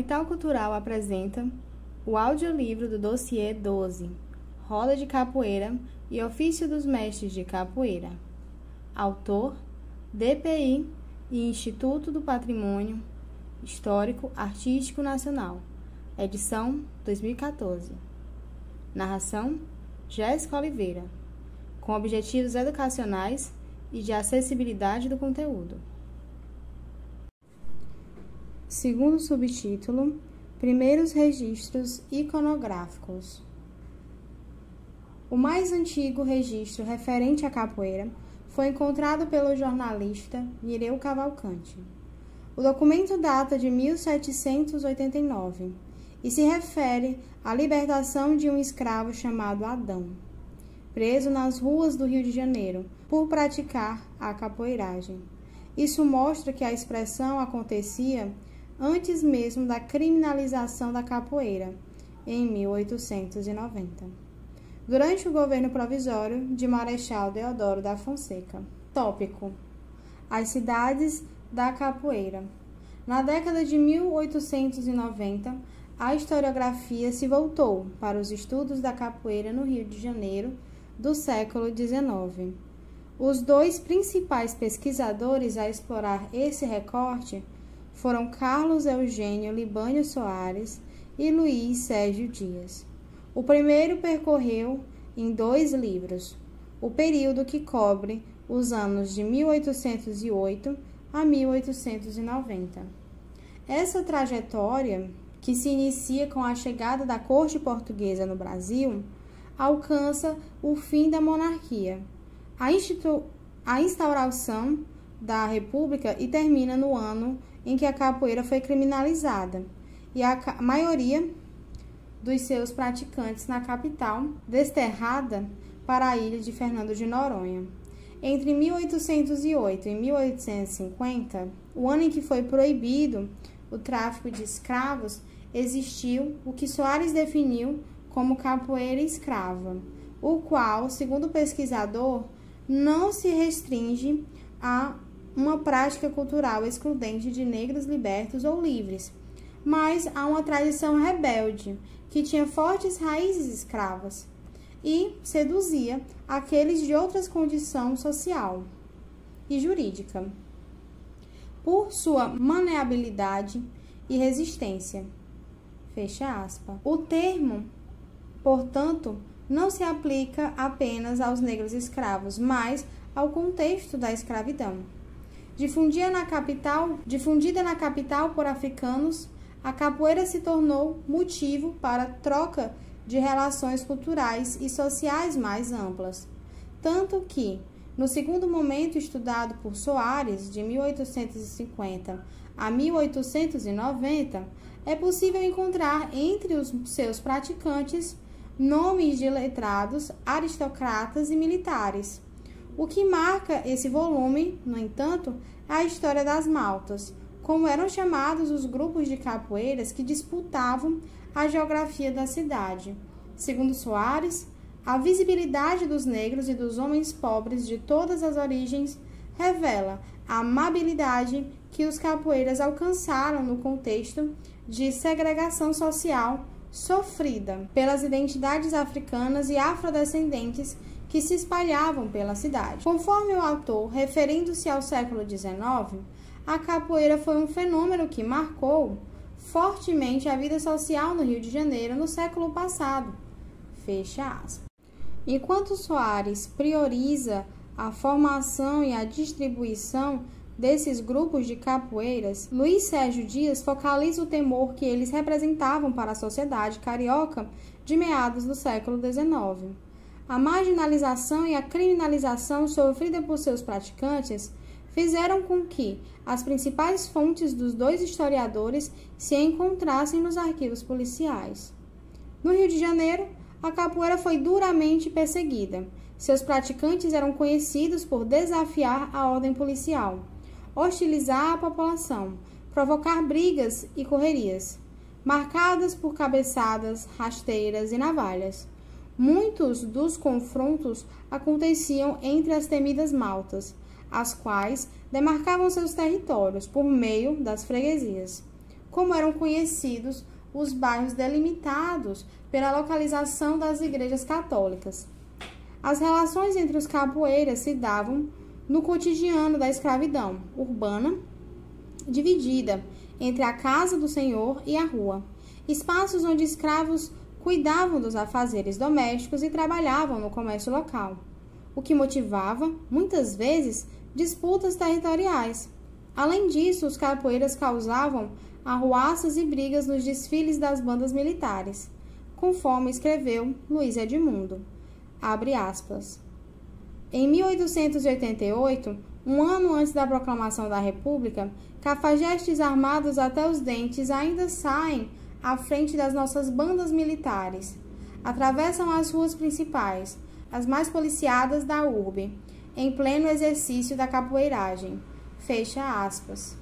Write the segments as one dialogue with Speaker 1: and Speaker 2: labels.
Speaker 1: Capital Cultural apresenta o audiolivro do dossiê 12, Roda de Capoeira e Ofício dos Mestres de Capoeira. Autor, DPI e Instituto do Patrimônio Histórico Artístico Nacional. Edição 2014. Narração, Jéssica Oliveira. Com objetivos educacionais e de acessibilidade do conteúdo. Segundo subtítulo, Primeiros registros iconográficos. O mais antigo registro referente à capoeira foi encontrado pelo jornalista Mireu Cavalcante. O documento data de 1789 e se refere à libertação de um escravo chamado Adão, preso nas ruas do Rio de Janeiro por praticar a capoeiragem. Isso mostra que a expressão acontecia antes mesmo da criminalização da capoeira, em 1890, durante o governo provisório de Marechal Deodoro da Fonseca. Tópico: as cidades da capoeira. Na década de 1890, a historiografia se voltou para os estudos da capoeira no Rio de Janeiro do século XIX. Os dois principais pesquisadores a explorar esse recorte foram Carlos Eugênio Libânio Soares e Luiz Sérgio Dias. O primeiro percorreu, em 2 livros, o período que cobre os anos de 1808 a 1890. Essa trajetória, que se inicia com a chegada da corte portuguesa no Brasil, alcança o fim da monarquia, a instauração da República e termina no ano em que a capoeira foi criminalizada e a maioria dos seus praticantes na capital desterrada para a ilha de Fernando de Noronha. Entre 1808 e 1850, o ano em que foi proibido o tráfico de escravos, existiu o que Soares definiu como capoeira escrava, o qual, segundo o pesquisador, não se restringe a uma prática cultural excludente de negros libertos ou livres, mas há uma tradição rebelde que tinha fortes raízes escravas e seduzia aqueles de outra condição social e jurídica por sua maneabilidade e resistência. Fecha aspas. O termo, portanto, não se aplica apenas aos negros escravos, mas ao contexto da escravidão. Difundida na capital por africanos, a capoeira se tornou motivo para troca de relações culturais e sociais mais amplas. Tanto que, no segundo momento estudado por Soares, de 1850 a 1890, é possível encontrar entre os seus praticantes nomes de letrados, aristocratas e militares. O que marca esse volume, no entanto, é a história das maltas, como eram chamados os grupos de capoeiras que disputavam a geografia da cidade. Segundo Soares, a visibilidade dos negros e dos homens pobres de todas as origens revela a amabilidade que os capoeiras alcançaram no contexto de segregação social sofrida pelas identidades africanas e afrodescendentes que se espalhavam pela cidade. Conforme o autor, referindo-se ao século XIX, a capoeira foi um fenômeno que marcou fortemente a vida social no Rio de Janeiro no século passado. Fecha aspas. Enquanto Soares prioriza a formação e a distribuição desses grupos de capoeiras, Luiz Sérgio Dias focaliza o temor que eles representavam para a sociedade carioca de meados do século XIX. A marginalização e a criminalização sofrida por seus praticantes fizeram com que as principais fontes dos dois historiadores se encontrassem nos arquivos policiais. No Rio de Janeiro, a capoeira foi duramente perseguida. Seus praticantes eram conhecidos por desafiar a ordem policial, hostilizar a população, provocar brigas e correrias, marcadas por cabeçadas, rasteiras e navalhas. Muitos dos confrontos aconteciam entre as temidas maltas, as quais demarcavam seus territórios por meio das freguesias. como eram conhecidos os bairros delimitados pela localização das igrejas católicas. As relações entre os capoeiras se davam no cotidiano da escravidão urbana, dividida entre a casa do senhor e a rua, espaços onde escravos cuidavam dos afazeres domésticos e trabalhavam no comércio local, o que motivava, muitas vezes, disputas territoriais. Além disso, os capoeiras causavam arruaças e brigas nos desfiles das bandas militares, conforme escreveu Luiz Edmundo. Abre aspas. Em 1888, um ano antes da proclamação da República, cafajestes armados até os dentes ainda saem à frente das nossas bandas militares. Atravessam as ruas principais, as mais policiadas da urbe, em pleno exercício da capoeiragem. Fecha aspas.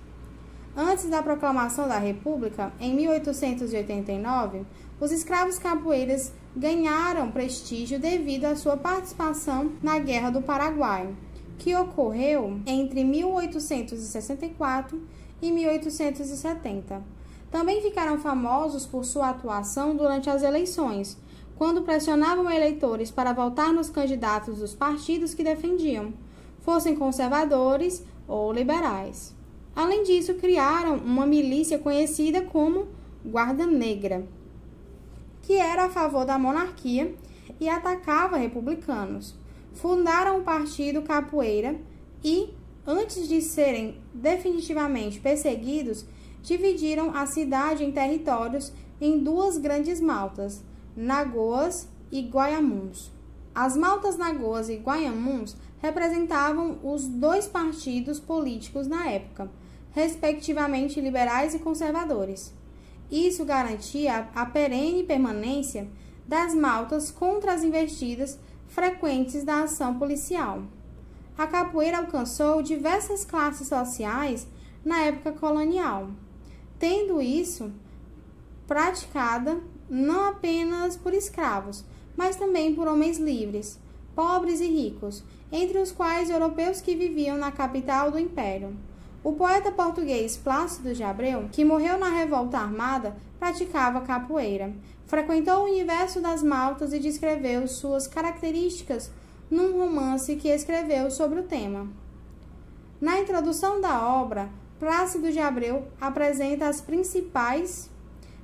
Speaker 1: Antes da proclamação da República, em 1889, os escravos capoeiras ganharam prestígio devido à sua participação na Guerra do Paraguai, que ocorreu entre 1864 e 1870. Também ficaram famosos por sua atuação durante as eleições, quando pressionavam eleitores para votar nos candidatos dos partidos que defendiam, fossem conservadores ou liberais. Além disso, criaram uma milícia conhecida como Guarda Negra, que era a favor da monarquia e atacava republicanos. Fundaram o Partido Capoeira e, antes de serem definitivamente perseguidos, dividiram a cidade em territórios em duas grandes maltas, Nagoas e Guaiamuns. As maltas Nagoas e Guaiamuns representavam os dois partidos políticos na época, respectivamente liberais e conservadores. Isso garantia a perene permanência das maltas contra as investidas frequentes da ação policial. A capoeira alcançou diversas classes sociais na época colonial, tendo isso praticada não apenas por escravos, mas também por homens livres, pobres e ricos, entre os quais europeus que viviam na capital do Império. O poeta português Plácido de Abreu, que morreu na Revolta Armada, praticava capoeira. Frequentou o universo das maltas e descreveu suas características num romance que escreveu sobre o tema. Na introdução da obra, Plácido de Abreu apresenta as principais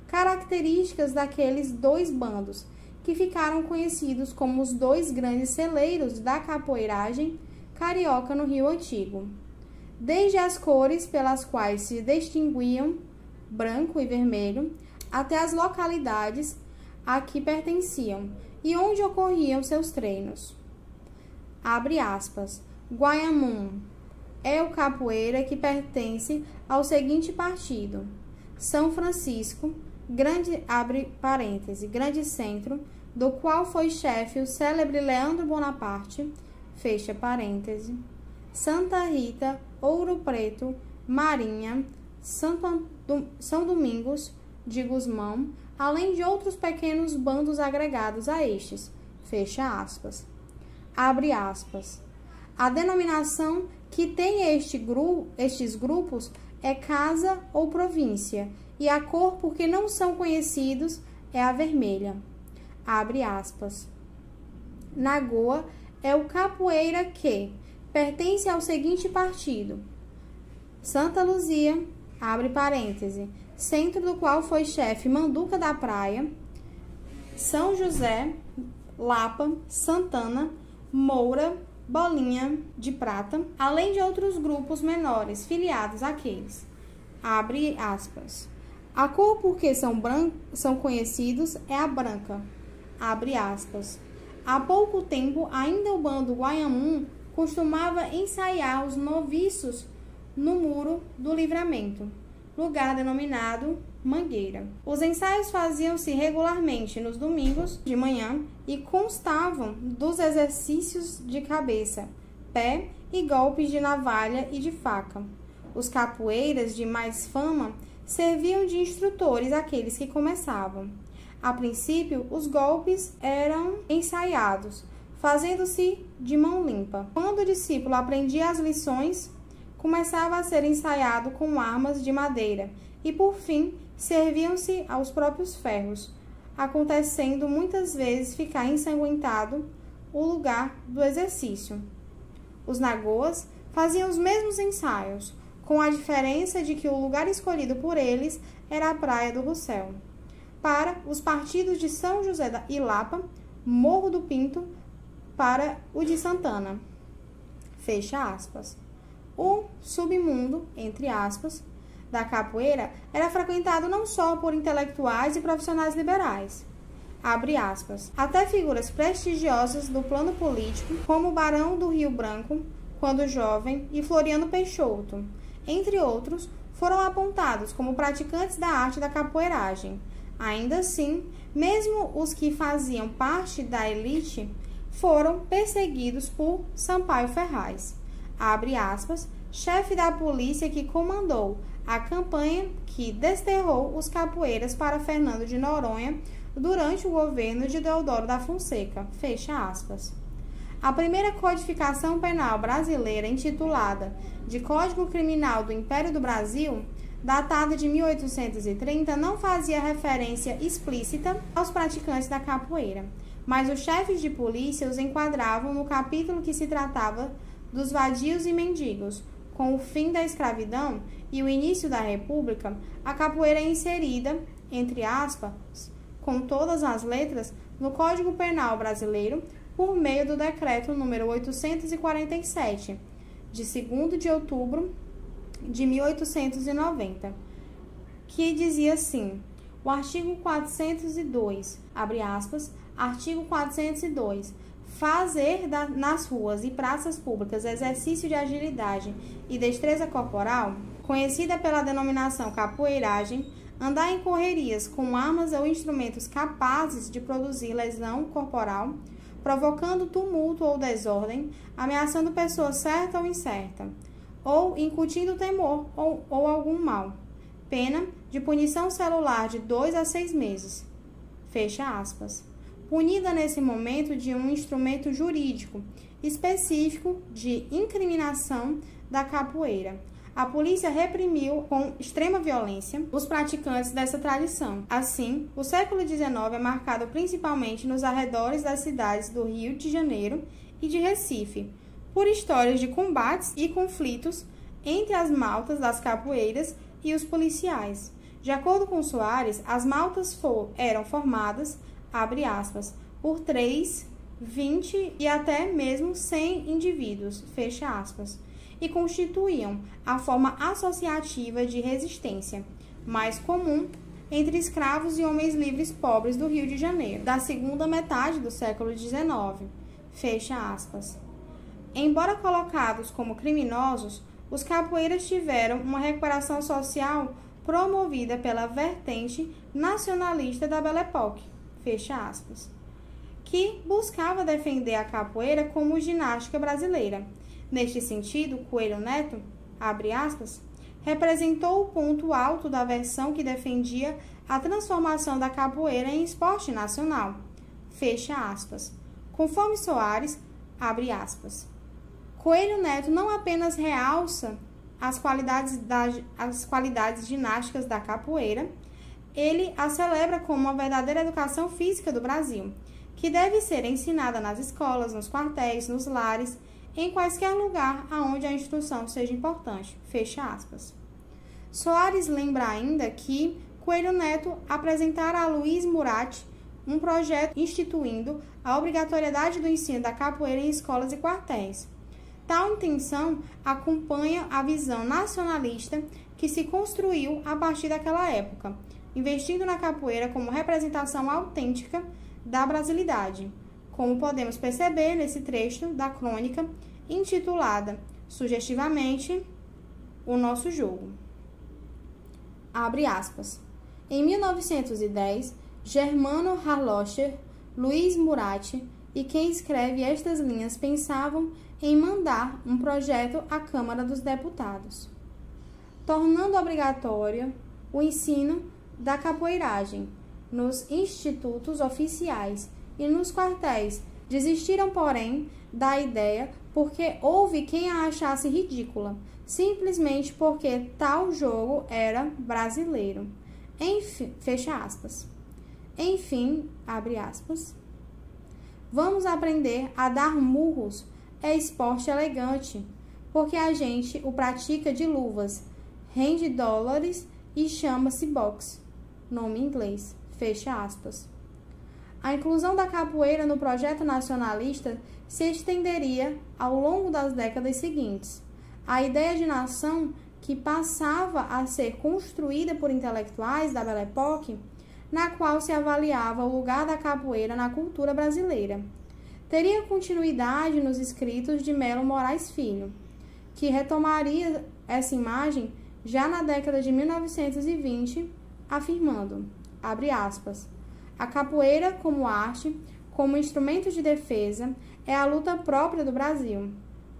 Speaker 1: características daqueles dois bandos, que ficaram conhecidos como os dois grandes celeiros da capoeiragem carioca no Rio Antigo. Desde as cores pelas quais se distinguiam, branco e vermelho, até as localidades a que pertenciam e onde ocorriam seus treinos. Abre aspas. Guaiamum é o capoeira que pertence ao seguinte partido: São Francisco, grande centro, do qual foi chefe o célebre Leandro Bonaparte, fecha parêntese, Santa Rita, Ouro Preto, Marinha, São Domingos de Gusmão, além de outros pequenos bandos agregados a estes, fecha aspas. Abre aspas. A denominação que tem estes grupos é casa ou província, e a cor por que não são conhecidos é a vermelha. Abre aspas. Nagoa é o capoeira que pertence ao seguinte partido: Santa Luzia, abre parêntese, centro do qual foi chefe Manduca da Praia, São José, Lapa, Santana, Moura, Bolinha de Prata, além de outros grupos menores filiados àqueles. Abre aspas. A cor por que são conhecidos é a branca. Abre aspas. Há pouco tempo, ainda o bando Guaiamum costumava ensaiar os noviços no Muro do Livramento, lugar denominado Mangueira. Os ensaios faziam-se regularmente nos domingos de manhã e constavam dos exercícios de cabeça, pé e golpes de navalha e de faca. Os capoeiras de mais fama serviam de instrutores àqueles que começavam. A princípio, os golpes eram ensaiados, fazendo-se de mão limpa. Quando o discípulo aprendia as lições, começava a ser ensaiado com armas de madeira, e, por fim, serviam-se aos próprios ferros, acontecendo muitas vezes ficar ensanguentado o lugar do exercício. Os nagoas faziam os mesmos ensaios, com a diferença de que o lugar escolhido por eles era a Praia do Rossel. Para os partidos de São José e Lapa, Morro do Pinto, para o de Santana. Fecha aspas. O submundo, entre aspas, da capoeira era frequentado não só por intelectuais e profissionais liberais, abre aspas, até figuras prestigiosas do plano político, como o Barão do Rio Branco, quando jovem, e Floriano Peixoto, entre outros, foram apontados como praticantes da arte da capoeiragem. Ainda assim, mesmo os que faziam parte da elite foram perseguidos por Sampaio Ferraz, abre aspas, chefe da polícia que comandou a campanha que desterrou os capoeiras para Fernando de Noronha durante o governo de Deodoro da Fonseca, fecha aspas. A primeira codificação penal brasileira, intitulada de Código Criminal do Império do Brasil, datada de 1830, não fazia referência explícita aos praticantes da capoeira, mas os chefes de polícia os enquadravam no capítulo que se tratava dos vadios e mendigos. Com o fim da escravidão e o início da República, a capoeira é inserida, entre aspas, com todas as letras, no Código Penal brasileiro, por meio do Decreto número 847, de 2º de outubro de 1890, que dizia assim: o artigo 402, abre aspas, artigo 402, fazer nas ruas e praças públicas exercício de agilidade e destreza corporal, conhecida pela denominação capoeiragem, andar em correrias com armas ou instrumentos capazes de produzir lesão corporal, provocando tumulto ou desordem, ameaçando pessoa certa ou incerta, ou incutindo temor ou algum mal. Pena de punição celular de 2 a 6 meses. Fecha aspas. Punida nesse momento de um instrumento jurídico específico de incriminação da capoeira. A polícia reprimiu com extrema violência os praticantes dessa tradição. Assim, o século XIX é marcado principalmente nos arredores das cidades do Rio de Janeiro e de Recife, por histórias de combates e conflitos entre as maltas das capoeiras e os policiais. De acordo com Soares, as maltas eram formadas, abre aspas, por 3, 20 e até mesmo 100 indivíduos, fecha aspas, e constituíam a forma associativa de resistência, mais comum entre escravos e homens livres pobres do Rio de Janeiro, da segunda metade do século XIX, fecha aspas. Embora colocados como criminosos, os capoeiras tiveram uma recuperação social promovida pela vertente nacionalista da Belle Époque, fecha aspas, que buscava defender a capoeira como ginástica brasileira. Neste sentido, Coelho Neto, abre aspas, representou o ponto alto da versão que defendia a transformação da capoeira em esporte nacional, fecha aspas. Conforme Soares, abre aspas, Coelho Neto não apenas realça as qualidades ginásticas da capoeira, ele a celebra como uma verdadeira educação física do Brasil, que deve ser ensinada nas escolas, nos quartéis, nos lares, em quaisquer lugar aonde a instrução seja importante, fecha aspas. Soares lembra ainda que Coelho Neto apresentara a Luiz Murat um projeto instituindo a obrigatoriedade do ensino da capoeira em escolas e quartéis. Tal intenção acompanha a visão nacionalista que se construiu a partir daquela época, investindo na capoeira como representação autêntica da brasilidade, como podemos perceber nesse trecho da crônica intitulada, sugestivamente, O Nosso Jogo. Abre aspas. Em 1910, Germano Harlocher, Luiz Murat e quem escreve estas linhas pensavam em mandar um projeto à Câmara dos Deputados, tornando obrigatório o ensino da capoeiragem nos institutos oficiais e nos quartéis. Desistiram, porém, da ideia porque houve quem a achasse ridícula, simplesmente porque tal jogo era brasileiro. Enfim, fecha aspas. Enfim, abre aspas. Vamos aprender a dar murros. É esporte elegante, porque a gente o pratica de luvas, rende dólares e chama-se boxe. Nome em inglês. Fecha aspas. A inclusão da capoeira no projeto nacionalista se estenderia ao longo das décadas seguintes. A ideia de nação que passava a ser construída por intelectuais da Belle Époque, na qual se avaliava o lugar da capoeira na cultura brasileira, teria continuidade nos escritos de Melo Moraes Filho, que retomaria essa imagem já na década de 1920, afirmando, abre aspas, a capoeira como arte, como instrumento de defesa, é a luta própria do Brasil.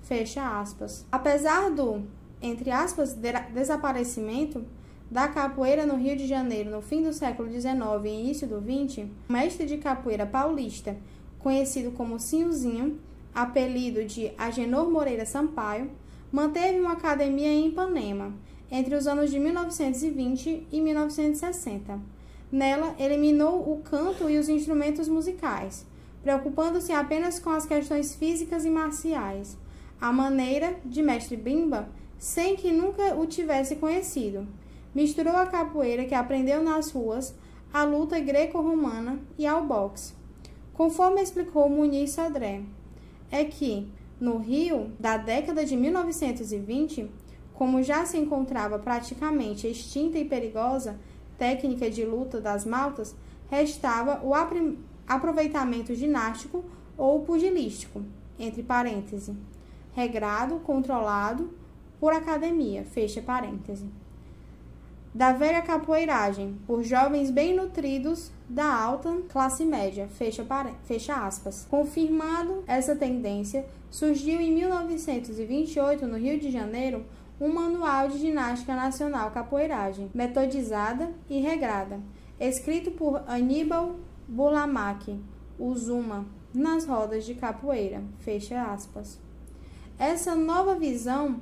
Speaker 1: Fecha aspas. Apesar do, entre aspas, desaparecimento da capoeira no Rio de Janeiro no fim do século XIX e início do XX, o mestre de capoeira paulista, conhecido como Sinhozinho, apelido de Agenor Moreira Sampaio, manteve uma academia em Ipanema, entre os anos de 1920 e 1960. Nela, eliminou o canto e os instrumentos musicais, preocupando-se apenas com as questões físicas e marciais, à maneira de Mestre Bimba, sem que nunca o tivesse conhecido. Misturou a capoeira que aprendeu nas ruas, à luta greco-romana e ao boxe. Conforme explicou Muniz Sodré, é que, no Rio, da década de 1920, como já se encontrava praticamente extinta e perigosa técnica de luta das maltas, restava o aproveitamento ginástico ou pugilístico, entre parênteses, regrado, controlado por academia, fecha parêntese, da velha capoeiragem, por jovens bem nutridos da alta classe média, fecha aspas. Confirmado essa tendência, surgiu em 1928, no Rio de Janeiro, um manual de ginástica nacional capoeiragem, metodizada e regrada, escrito por Aníbal Burlamaque, o Zuma, nas rodas de capoeira, fecha aspas. Essa nova visão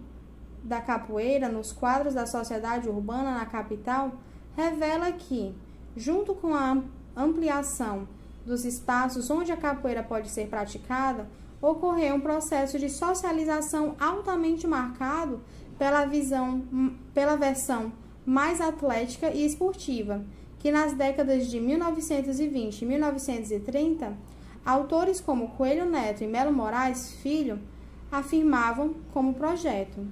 Speaker 1: da capoeira nos quadros da sociedade urbana na capital revela que, junto com a ampliação dos espaços onde a capoeira pode ser praticada, ocorreu um processo de socialização altamente marcado pela versão mais atlética e esportiva, que nas décadas de 1920 e 1930, autores como Coelho Neto e Melo Moraes Filho afirmavam como projeto.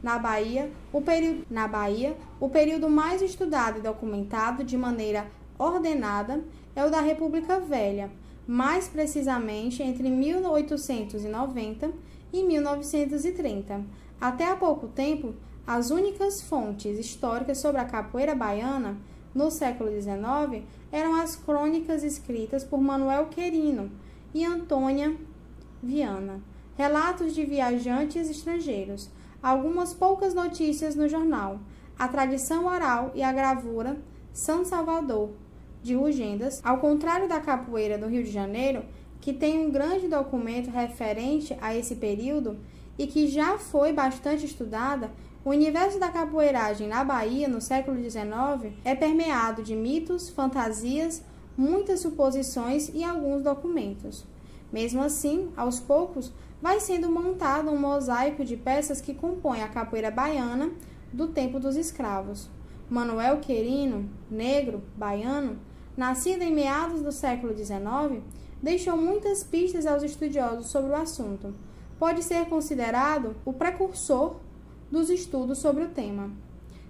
Speaker 1: Na Bahia, o período mais estudado e documentado de maneira ordenada é o da República Velha, mais precisamente entre 1890 e 1930. Até há pouco tempo, as únicas fontes históricas sobre a capoeira baiana no século XIX eram as crônicas escritas por Manuel Querino e Antônia Viana, relatos de viajantes estrangeiros, algumas poucas notícias no jornal, a tradição oral e a gravura São Salvador, de Rugendas, ao contrário da capoeira do Rio de Janeiro, que tem um grande documento referente a esse período e que já foi bastante estudada. O universo da capoeiragem na Bahia, no século XIX, é permeado de mitos, fantasias, muitas suposições e alguns documentos. Mesmo assim, aos poucos, vai sendo montado um mosaico de peças que compõem a capoeira baiana do tempo dos escravos. Manuel Querino, negro, baiano, nascido em meados do século XIX, deixou muitas pistas aos estudiosos sobre o assunto. Pode ser considerado o precursor dos estudos sobre o tema.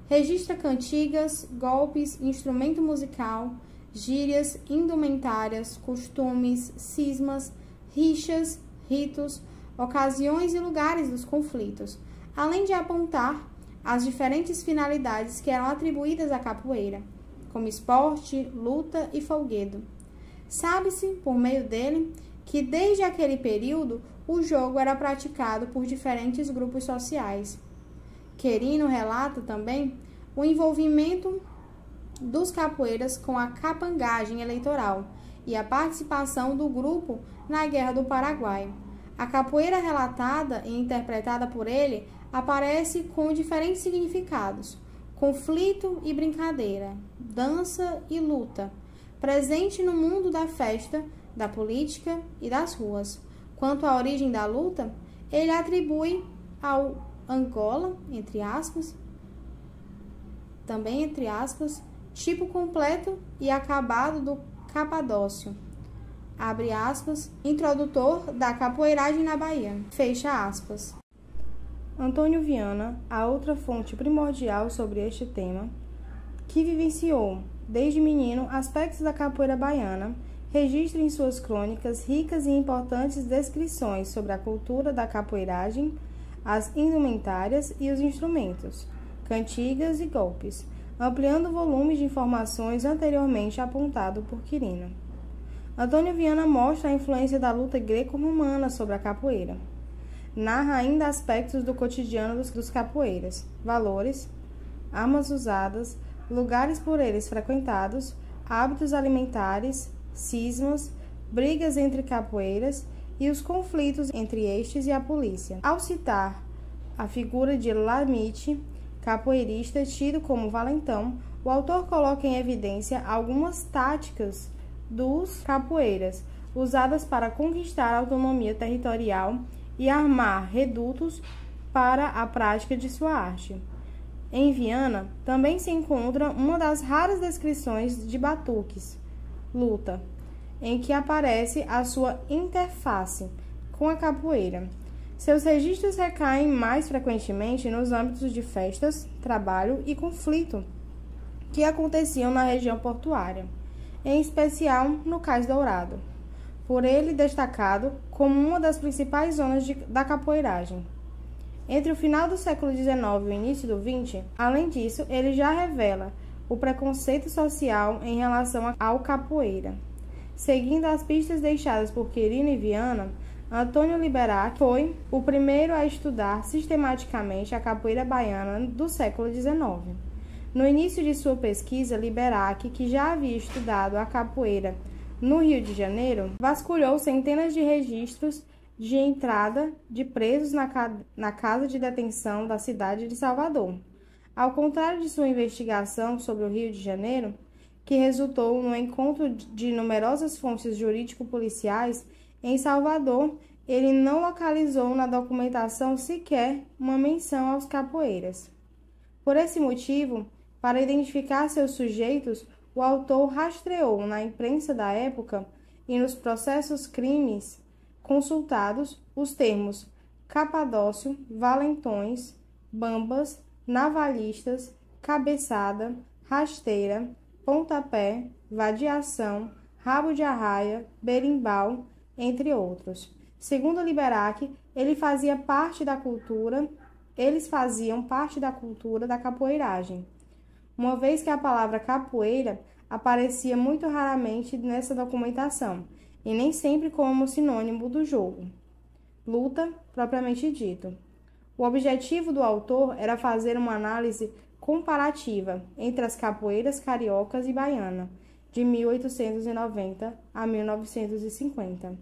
Speaker 1: Registra cantigas, golpes, instrumento musical, gírias, indumentárias, costumes, cismas, rixas, ritos, ocasiões e lugares dos conflitos, além de apontar as diferentes finalidades que eram atribuídas à capoeira, como esporte, luta e folguedo. Sabe-se, por meio dele, que desde aquele período o jogo era praticado por diferentes grupos sociais. Querino relata também o envolvimento dos capoeiras com a capangagem eleitoral e a participação do grupo na Guerra do Paraguai. A capoeira relatada e interpretada por ele aparece com diferentes significados: conflito e brincadeira, dança e luta, presente no mundo da festa, da política e das ruas. Quanto à origem da luta, ele atribui ao Angola, entre aspas, também entre aspas, tipo completo e acabado do Capadócio, abre aspas, introdutor da capoeiragem na Bahia, fecha aspas. Antônio Viana, a outra fonte primordial sobre este tema, que vivenciou, desde menino, aspectos da capoeira baiana, registra em suas crônicas ricas e importantes descrições sobre a cultura da capoeiragem, as indumentárias e os instrumentos, cantigas e golpes, ampliando o volume de informações anteriormente apontado por Quirino. Antônio Viana mostra a influência da luta greco-romana sobre a capoeira. Narra ainda aspectos do cotidiano dos capoeiras, valores, armas usadas, lugares por eles frequentados, hábitos alimentares, cismas, brigas entre capoeiras e os conflitos entre estes e a polícia. Ao citar a figura de Lamite, capoeirista tido como valentão, o autor coloca em evidência algumas táticas dos capoeiras, usadas para conquistar a autonomia territorial e armar redutos para a prática de sua arte. Em Viana, também se encontra uma das raras descrições de batuques, luta, em que aparece a sua interface com a capoeira. Seus registros recaem mais frequentemente nos âmbitos de festas, trabalho e conflito que aconteciam na região portuária, em especial no Cais Dourado, por ele destacado como uma das principais zonas da capoeiragem. Entre o final do século XIX e o início do XX, além disso, ele já revela o preconceito social em relação ao capoeira. Seguindo as pistas deixadas por Quirino e Viana, Antônio Liberac foi o primeiro a estudar sistematicamente a capoeira baiana do século XIX. No início de sua pesquisa, Liberac, que já havia estudado a capoeira no Rio de Janeiro, vasculhou centenas de registros de entrada de presos na casa de detenção da cidade de Salvador. Ao contrário de sua investigação sobre o Rio de Janeiro, que resultou no encontro de numerosas fontes jurídico-policiais, em Salvador, ele não localizou na documentação sequer uma menção aos capoeiras. Por esse motivo, para identificar seus sujeitos, o autor rastreou na imprensa da época e nos processos crimes consultados os termos capadócio, valentões, bambas, navalistas, cabeçada, rasteira, pontapé, vadiação, rabo de arraia, berimbau, entre outros. Segundo Liberac, eles faziam parte da cultura da capoeiragem, uma vez que a palavra capoeira aparecia muito raramente nessa documentação, e nem sempre como sinônimo do jogo, luta propriamente dito. O objetivo do autor era fazer uma análise comparativa entre as capoeiras cariocas e baiana, de 1890 a 1950.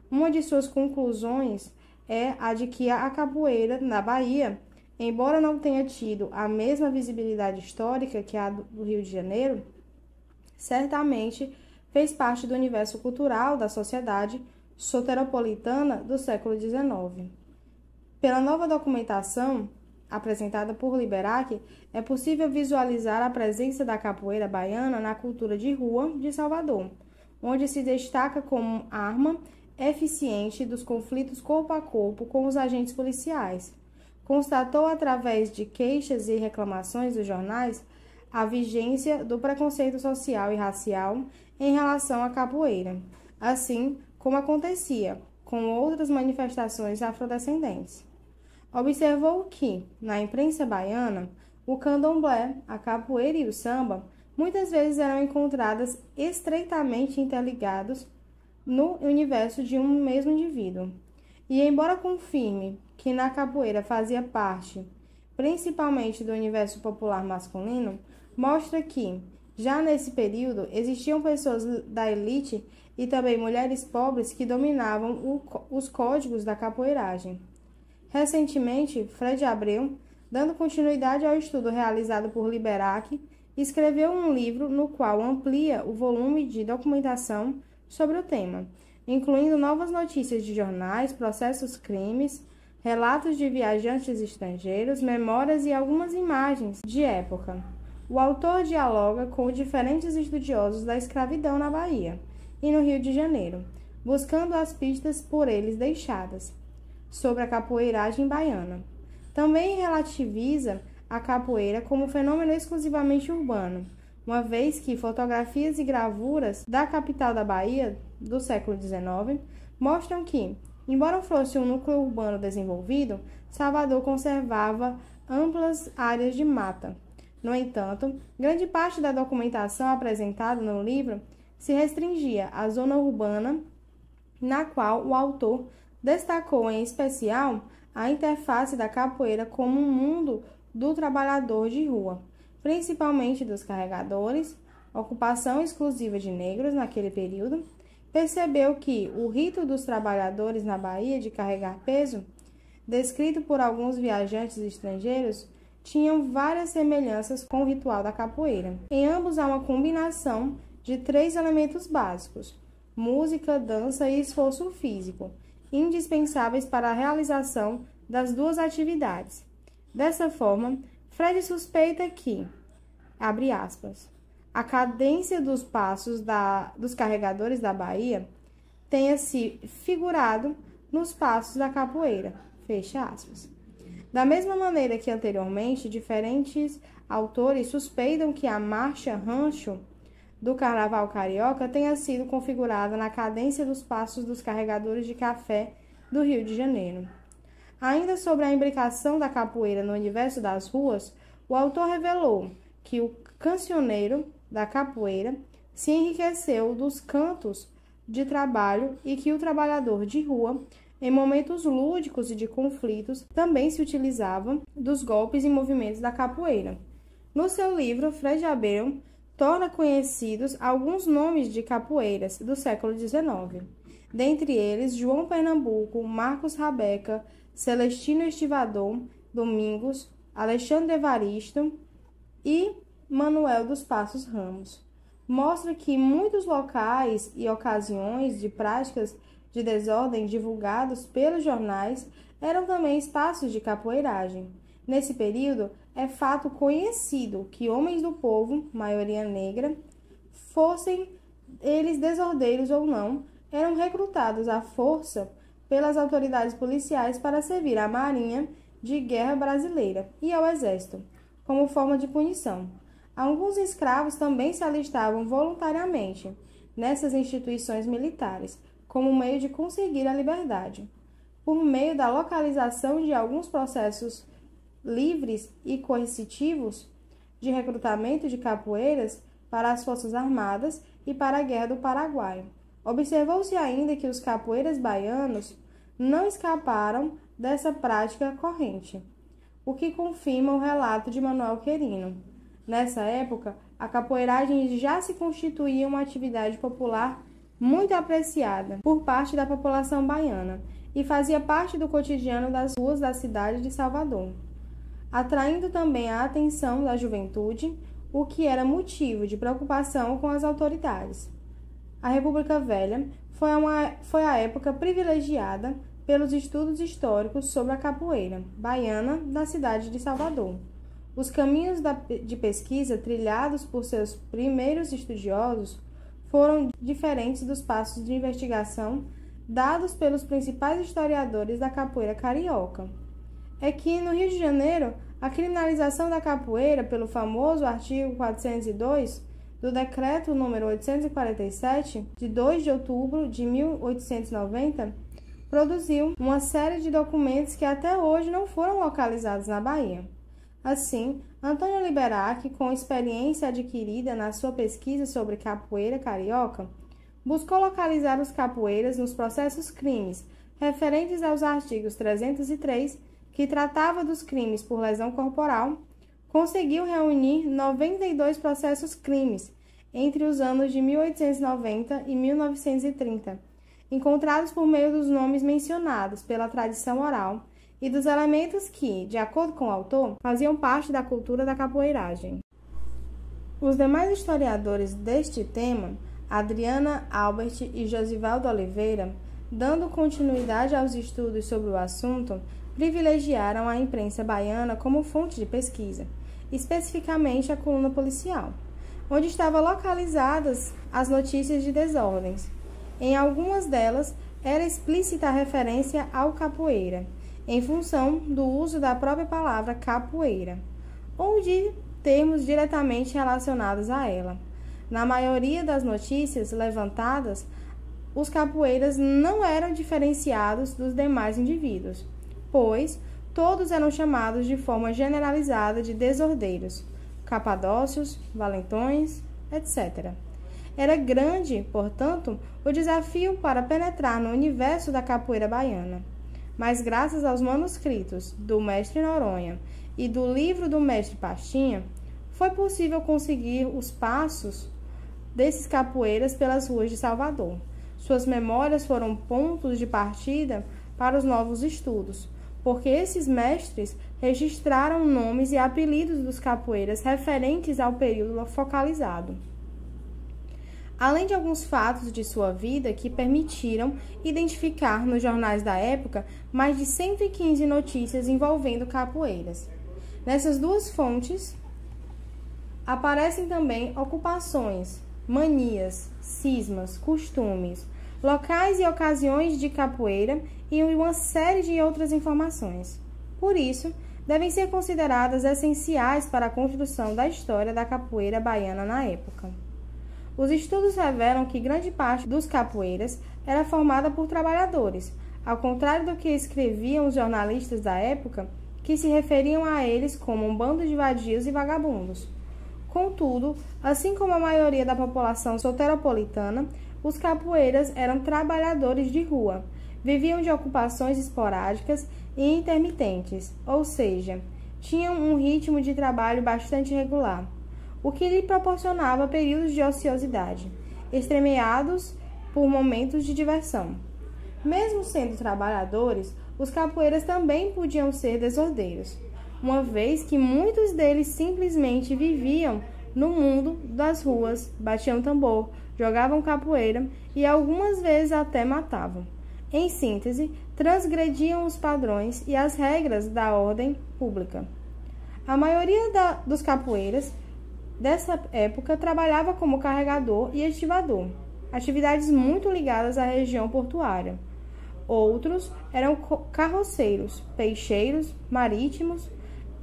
Speaker 1: Uma de suas conclusões é a de que a capoeira na Bahia, embora não tenha tido a mesma visibilidade histórica que a do Rio de Janeiro, certamente fez parte do universo cultural da sociedade soteropolitana do século XIX. Pela nova documentação apresentada por Liberac, é possível visualizar a presença da capoeira baiana na cultura de rua de Salvador, onde se destaca como arma eficiente dos conflitos corpo a corpo com os agentes policiais. Constatou, através de queixas e reclamações dos jornais, a vigência do preconceito social e racial em relação à capoeira, assim como acontecia com outras manifestações afrodescendentes. Observou que, na imprensa baiana, o candomblé, a capoeira e o samba muitas vezes eram encontradas estreitamente interligados no universo de um mesmo indivíduo. E, embora confirme que na capoeira fazia parte, principalmente do universo popular masculino, mostra que, já nesse período, existiam pessoas da elite e também mulheres pobres que dominavam os códigos da capoeiragem. Recentemente, Fred Abreu, dando continuidade ao estudo realizado por Liberac, escreveu um livro no qual amplia o volume de documentação sobre o tema, incluindo novas notícias de jornais, processos crimes, relatos de viajantes estrangeiros, memórias e algumas imagens de época. O autor dialoga com diferentes estudiosos da escravidão na Bahia e no Rio de Janeiro, buscando as pistas por eles deixadas sobre a capoeiragem baiana. Também relativiza a capoeira como fenômeno exclusivamente urbano, uma vez que fotografias e gravuras da capital da Bahia do século XIX mostram que, embora fosse um núcleo urbano desenvolvido, Salvador conservava amplas áreas de mata. No entanto, grande parte da documentação apresentada no livro se restringia à zona urbana, na qual o autor destacou em especial a interface da capoeira como um mundo do trabalhador de rua, principalmente dos carregadores, ocupação exclusiva de negros naquele período. Percebeu que o rito dos trabalhadores na Bahia de carregar peso, descrito por alguns viajantes estrangeiros, tinham várias semelhanças com o ritual da capoeira. Em ambos há uma combinação de 3 elementos básicos: música, dança e esforço físico, indispensáveis para a realização das duas atividades. Dessa forma, Fred suspeita que, abre aspas, a cadência dos passos dos carregadores da Bahia tenha se figurado nos passos da capoeira, fecha aspas. Da mesma maneira que anteriormente, diferentes autores suspeitam que a marcha rancho do Carnaval Carioca tenha sido configurada na cadência dos passos dos carregadores de café do Rio de Janeiro. Ainda sobre a imbricação da capoeira no universo das ruas, o autor revelou que o cancioneiro da capoeira se enriqueceu dos cantos de trabalho e que o trabalhador de rua, em momentos lúdicos e de conflitos, também se utilizava dos golpes e movimentos da capoeira. No seu livro, Fred Abreu torna conhecidos alguns nomes de capoeiras do século XIX, dentre eles João Pernambuco, Marcos Rabeca, Celestino Estivador, Domingos, Alexandre Evaristo e Manuel dos Passos Ramos. Mostra que muitos locais e ocasiões de práticas de desordem divulgados pelos jornais eram também espaços de capoeiragem. Nesse período, é fato conhecido que homens do povo, maioria negra, fossem eles desordeiros ou não, eram recrutados à força pelas autoridades policiais para servir à Marinha de Guerra Brasileira e ao Exército, como forma de punição. Alguns escravos também se alistavam voluntariamente nessas instituições militares, como meio de conseguir a liberdade. Por meio da localização de alguns processos livres e coercitivos de recrutamento de capoeiras para as Forças Armadas e para a Guerra do Paraguai. Observou-se ainda que os capoeiras baianos não escaparam dessa prática corrente, o que confirma o relato de Manuel Querino. Nessa época, a capoeiragem já se constituía uma atividade popular muito apreciada por parte da população baiana e fazia parte do cotidiano das ruas da cidade de Salvador, atraindo também a atenção da juventude, o que era motivo de preocupação com as autoridades. A República Velha foi a época privilegiada pelos estudos históricos sobre a capoeira baiana da cidade de Salvador. Os caminhos de pesquisa trilhados por seus primeiros estudiosos foram diferentes dos passos de investigação dados pelos principais historiadores da capoeira carioca. É que, no Rio de Janeiro, a criminalização da capoeira pelo famoso artigo 402 do Decreto nº 847, de 2 de outubro de 1890, produziu uma série de documentos que até hoje não foram localizados na Bahia. Assim, Antônio Liberac, com experiência adquirida na sua pesquisa sobre capoeira carioca, buscou localizar os capoeiras nos processos crimes referentes aos artigos 303, que tratava dos crimes por lesão corporal, conseguiu reunir 92 processos crimes entre os anos de 1890 e 1930, encontrados por meio dos nomes mencionados pela tradição oral e dos elementos que, de acordo com o autor, faziam parte da cultura da capoeiragem. Os demais historiadores deste tema, Adriana Albert e Josivaldo Oliveira, dando continuidade aos estudos sobre o assunto, privilegiaram a imprensa baiana como fonte de pesquisa, especificamente a coluna policial, onde estavam localizadas as notícias de desordens. Em algumas delas, era explícita a referência ao capoeira, em função do uso da própria palavra capoeira, ou de termos diretamente relacionados a ela. Na maioria das notícias levantadas, os capoeiras não eram diferenciados dos demais indivíduos, pois todos eram chamados de forma generalizada de desordeiros, capadócios, valentões, etc. Era grande, portanto, o desafio para penetrar no universo da capoeira baiana. Mas graças aos manuscritos do mestre Noronha e do livro do mestre Pastinha, foi possível conseguir os passos desses capoeiras pelas ruas de Salvador. Suas memórias foram pontos de partida para os novos estudos, porque esses mestres registraram nomes e apelidos dos capoeiras referentes ao período focalizado, além de alguns fatos de sua vida que permitiram identificar nos jornais da época mais de 115 notícias envolvendo capoeiras. Nessas duas fontes aparecem também ocupações, manias, cismas, costumes, locais e ocasiões de capoeira e uma série de outras informações. Por isso, devem ser consideradas essenciais para a construção da história da capoeira baiana na época. Os estudos revelam que grande parte dos capoeiras era formada por trabalhadores, ao contrário do que escreviam os jornalistas da época, que se referiam a eles como um bando de vadios e vagabundos. Contudo, assim como a maioria da população soteropolitana, os capoeiras eram trabalhadores de rua, viviam de ocupações esporádicas e intermitentes, ou seja, tinham um ritmo de trabalho bastante regular, o que lhe proporcionava períodos de ociosidade, estremeados por momentos de diversão. Mesmo sendo trabalhadores, os capoeiras também podiam ser desordeiros, uma vez que muitos deles simplesmente viviam no mundo das ruas, batiam tambor, jogavam capoeira e algumas vezes até matavam. Em síntese, transgrediam os padrões e as regras da ordem pública. A maioria dos capoeiras dessa época trabalhava como carregador e estivador, atividades muito ligadas à região portuária. Outros eram carroceiros, peixeiros, marítimos,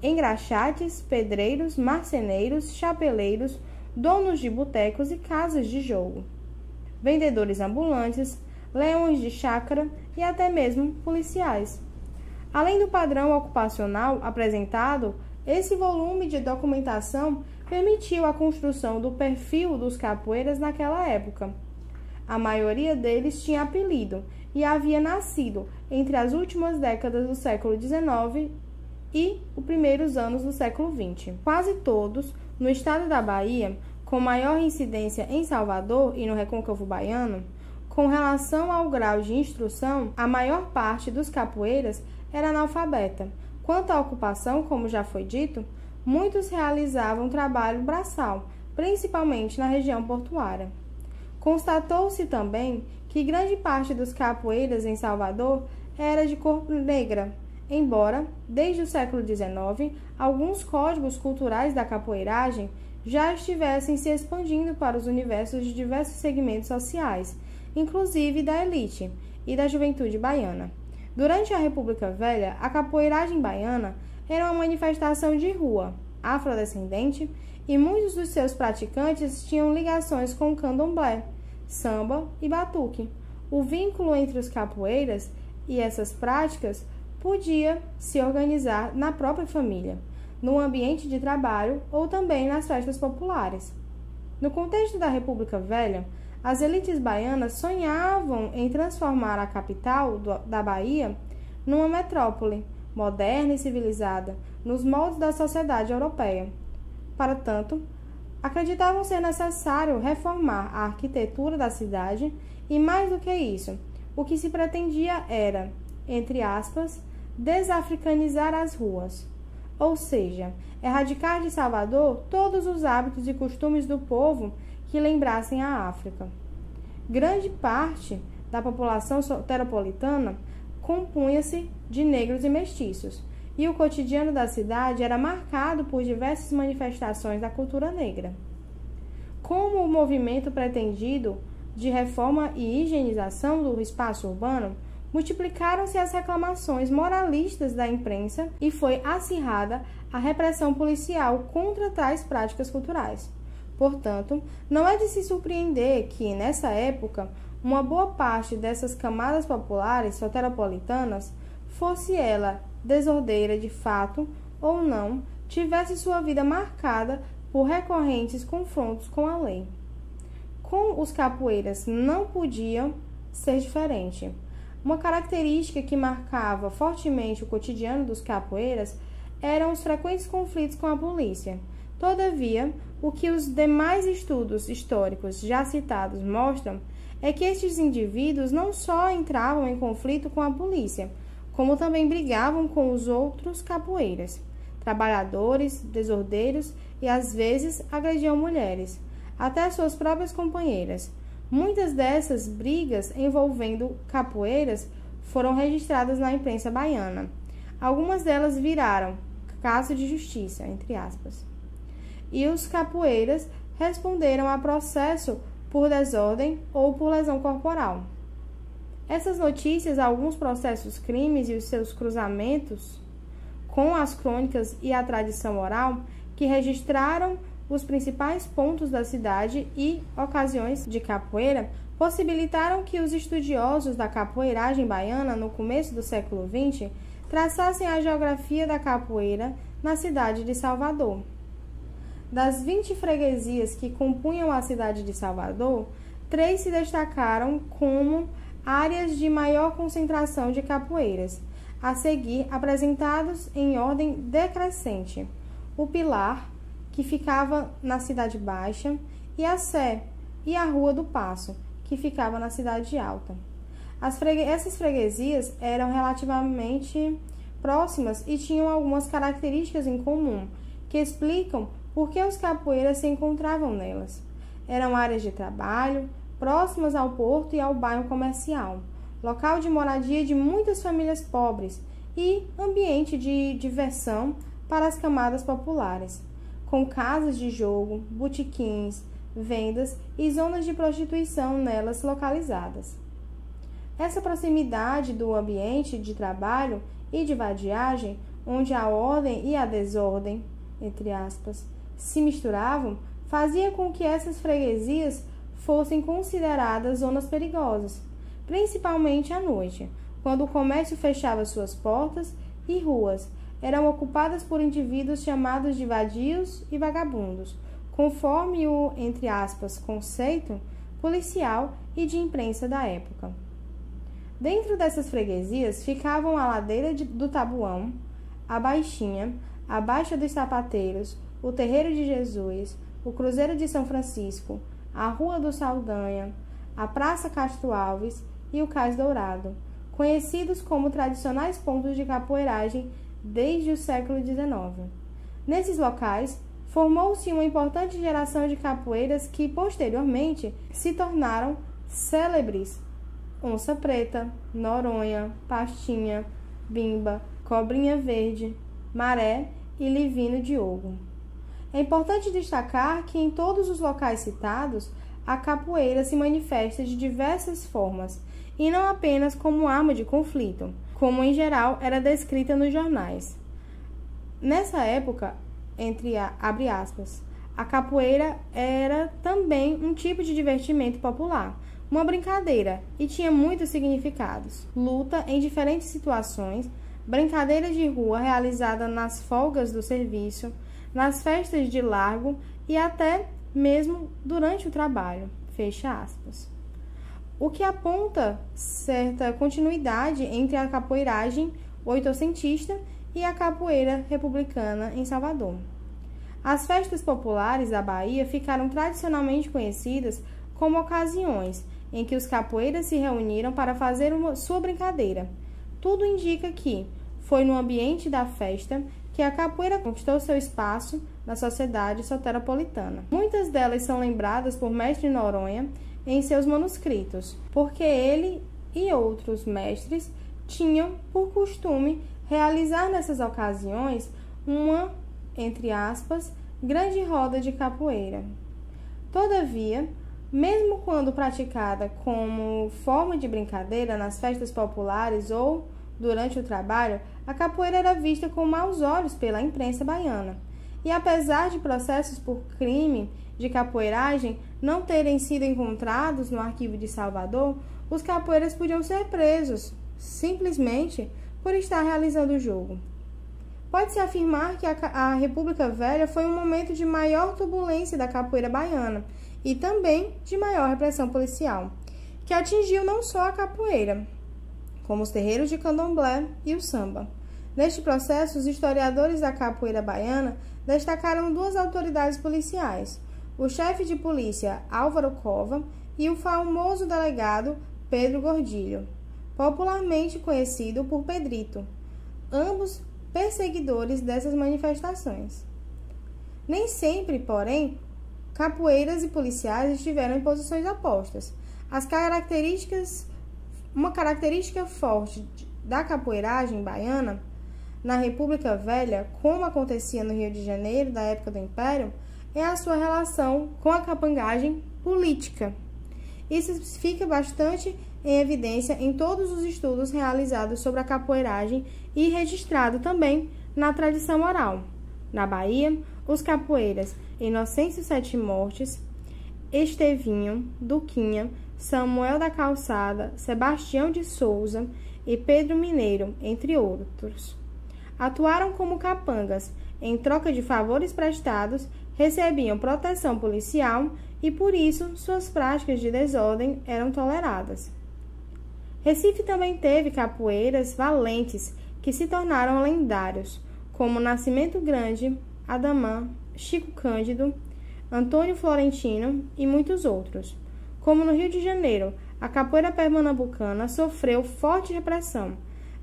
Speaker 1: engraxates, pedreiros, marceneiros, chapeleiros, donos de botecos e casas de jogo, vendedores ambulantes, leões de chácara e até mesmo policiais. Além do padrão ocupacional apresentado, esse volume de documentação permitiu a construção do perfil dos capoeiras naquela época. A maioria deles tinha apelido e havia nascido entre as últimas décadas do século XIX e os primeiros anos do século XX. Quase todos, no estado da Bahia, com maior incidência em Salvador e no Recôncavo Baiano, com relação ao grau de instrução, a maior parte dos capoeiras era analfabeta. Quanto à ocupação, como já foi dito, muitos realizavam trabalho braçal, principalmente na região portuária. Constatou-se também que grande parte dos capoeiras em Salvador era de cor negra, embora, desde o século XIX, alguns códigos culturais da capoeiragem já estivessem se expandindo para os universos de diversos segmentos sociais, inclusive da elite e da juventude baiana. Durante a República Velha, a capoeiragem baiana era uma manifestação de rua, afrodescendente, e muitos dos seus praticantes tinham ligações com o candomblé, samba e batuque. O vínculo entre os capoeiras e essas práticas podia se organizar na própria família, no ambiente de trabalho ou também nas festas populares. No contexto da República Velha, as elites baianas sonhavam em transformar a capital da Bahia numa metrópole moderna e civilizada, nos moldes da sociedade europeia. Para tanto, Acreditavam ser necessário reformar a arquitetura da cidade e, mais do que isso, o que se pretendia era, entre aspas, desafricanizar as ruas, ou seja, erradicar de Salvador todos os hábitos e costumes do povo que lembrassem a África. Grande parte da população soteropolitana compunha-se de negros e mestiços, e o cotidiano da cidade era marcado por diversas manifestações da cultura negra. Como o movimento pretendido de reforma e higienização do espaço urbano, multiplicaram-se as reclamações moralistas da imprensa e foi acirrada a repressão policial contra tais práticas culturais. Portanto, não é de se surpreender que, nessa época, uma boa parte dessas camadas populares soteropolitanas, fosse ela desordeira de fato ou não, tivesse sua vida marcada por recorrentes confrontos com a lei. Com os capoeiras não podia ser diferente. Uma característica que marcava fortemente o cotidiano dos capoeiras eram os frequentes conflitos com a polícia. Todavia, o que os demais estudos históricos já citados mostram é que estes indivíduos não só entravam em conflito com a polícia, como também brigavam com os outros capoeiras, trabalhadores, desordeiros e às vezes agrediam mulheres, até suas próprias companheiras. Muitas dessas brigas envolvendo capoeiras foram registradas na imprensa baiana. Algumas delas viraram caso de justiça, entre aspas. E os capoeiras responderam a processo por desordem ou por lesão corporal. Essas notícias, alguns processos crimes e os seus cruzamentos com as crônicas e a tradição oral que registraram os principais pontos da cidade e ocasiões de capoeira possibilitaram que os estudiosos da capoeiragem baiana no começo do século XX traçassem a geografia da capoeira na cidade de Salvador. Das 20 freguesias que compunham a cidade de Salvador, 3 se destacaram como áreas de maior concentração de capoeiras, a seguir apresentados em ordem decrescente: o Pilar, que ficava na Cidade Baixa, e a Sé e a Rua do Paço, que ficava na Cidade Alta. Essas freguesias eram relativamente próximas e tinham algumas características em comum, que explicam por que os capoeiras se encontravam nelas. Eram áreas de trabalho, próximas ao porto e ao bairro comercial, local de moradia de muitas famílias pobres e ambiente de diversão para as camadas populares, com casas de jogo, botequins, vendas e zonas de prostituição nelas localizadas. Essa proximidade do ambiente de trabalho e de vadiagem, onde a ordem e a desordem, entre aspas, se misturavam, fazia com que essas freguesias fossem consideradas zonas perigosas, principalmente à noite, quando o comércio fechava suas portas e ruas eram ocupadas por indivíduos chamados de vadios e vagabundos, conforme o, entre aspas, conceito policial e de imprensa da época. Dentro dessas freguesias ficavam a ladeira do Tabuão, a Baixinha, a Baixa dos Sapateiros, o Terreiro de Jesus, o Cruzeiro de São Francisco, a Rua do Saldanha, a Praça Castro Alves e o Cais Dourado, conhecidos como tradicionais pontos de capoeiragem desde o século XIX. Nesses locais, formou-se uma importante geração de capoeiras que, posteriormente, se tornaram célebres: Onça Preta, Noronha, Pastinha, Bimba, Cobrinha Verde, Maré e Livino Diogo. É importante destacar que em todos os locais citados, a capoeira se manifesta de diversas formas, e não apenas como arma de conflito, como em geral era descrita nos jornais. Nessa época, abre aspas, a capoeira era também um tipo de divertimento popular, uma brincadeira, e tinha muitos significados: luta em diferentes situações, brincadeira de rua realizada nas folgas do serviço, nas festas de largo e até mesmo durante o trabalho. Fecha aspas. O que aponta certa continuidade entre a capoeiragem oitocentista e a capoeira republicana em Salvador. As festas populares da Bahia ficaram tradicionalmente conhecidas como ocasiões em que os capoeiras se reuniram para fazer sua brincadeira. Tudo indica que foi no ambiente da festa que a capoeira conquistou seu espaço na sociedade soteropolitana. Muitas delas são lembradas por Mestre Noronha em seus manuscritos, porque ele e outros mestres tinham por costume realizar nessas ocasiões uma, entre aspas, grande roda de capoeira. Todavia, mesmo quando praticada como forma de brincadeira nas festas populares ou durante o trabalho, a capoeira era vista com maus olhos pela imprensa baiana. E apesar de processos por crime de capoeiragem não terem sido encontrados no arquivo de Salvador, os capoeiras podiam ser presos, simplesmente por estar realizando o jogo. Pode-se afirmar que a República Velha foi um momento de maior turbulência da capoeira baiana e também de maior repressão policial, que atingiu não só a capoeira, como os terreiros de candomblé e o samba. Neste processo, os historiadores da capoeira baiana destacaram duas autoridades policiais, o chefe de polícia Álvaro Cova e o famoso delegado Pedro Gordilho, popularmente conhecido por Pedrito, ambos perseguidores dessas manifestações. Nem sempre, porém, capoeiras e policiais estiveram em posições opostas. Uma característica forte da capoeiragem baiana na República Velha, como acontecia no Rio de Janeiro da época do Império, é a sua relação com a capangagem política. Isso fica bastante em evidência em todos os estudos realizados sobre a capoeiragem e registrado também na tradição oral. Na Bahia, os capoeiras Inocêncio Sete Mortes, Estevinho, Duquinha, Samuel da Calçada, Sebastião de Souza e Pedro Mineiro, entre outros, atuaram como capangas. Em troca de favores prestados, recebiam proteção policial e, por isso, suas práticas de desordem eram toleradas. Recife também teve capoeiras valentes que se tornaram lendários, como Nascimento Grande, Adamã, Chico Cândido, Antônio Florentino e muitos outros. Como no Rio de Janeiro, a capoeira pernambucana sofreu forte repressão,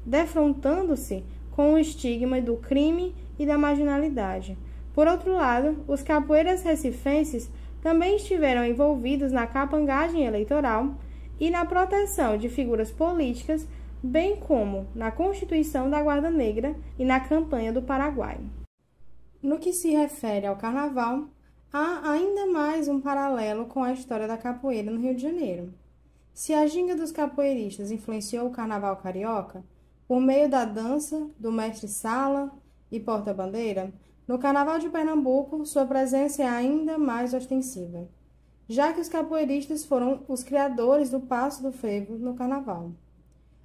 Speaker 1: defrontando-se com o estigma do crime e da marginalidade. Por outro lado, os capoeiras recifenses também estiveram envolvidos na capangagem eleitoral e na proteção de figuras políticas, bem como na constituição da Guarda Negra e na campanha do Paraguai. No que se refere ao carnaval, há ainda mais um paralelo com a história da capoeira no Rio de Janeiro. Se a ginga dos capoeiristas influenciou o carnaval carioca, por meio da dança do mestre Sala e porta-bandeira, no carnaval de Pernambuco, sua presença é ainda mais ostensiva, já que os capoeiristas foram os criadores do Passo do Frevo no carnaval.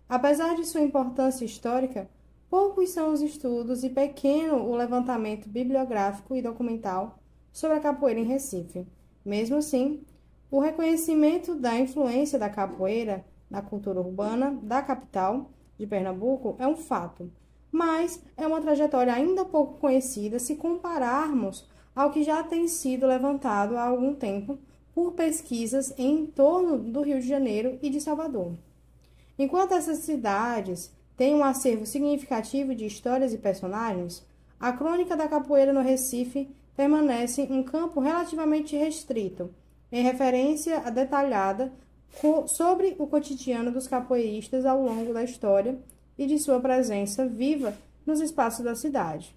Speaker 1: Apesar de sua importância histórica, poucos são os estudos e pequeno o levantamento bibliográfico e documental sobre a capoeira em Recife. Mesmo assim, o reconhecimento da influência da capoeira na cultura urbana da capital de Pernambuco é um fato, mas é uma trajetória ainda pouco conhecida se compararmos ao que já tem sido levantado há algum tempo por pesquisas em torno do Rio de Janeiro e de Salvador. Enquanto essas cidades têm um acervo significativo de histórias e personagens, a crônica da capoeira no Recife permanece um campo relativamente restrito, em referência detalhada sobre o cotidiano dos capoeiristas ao longo da história e de sua presença viva nos espaços da cidade.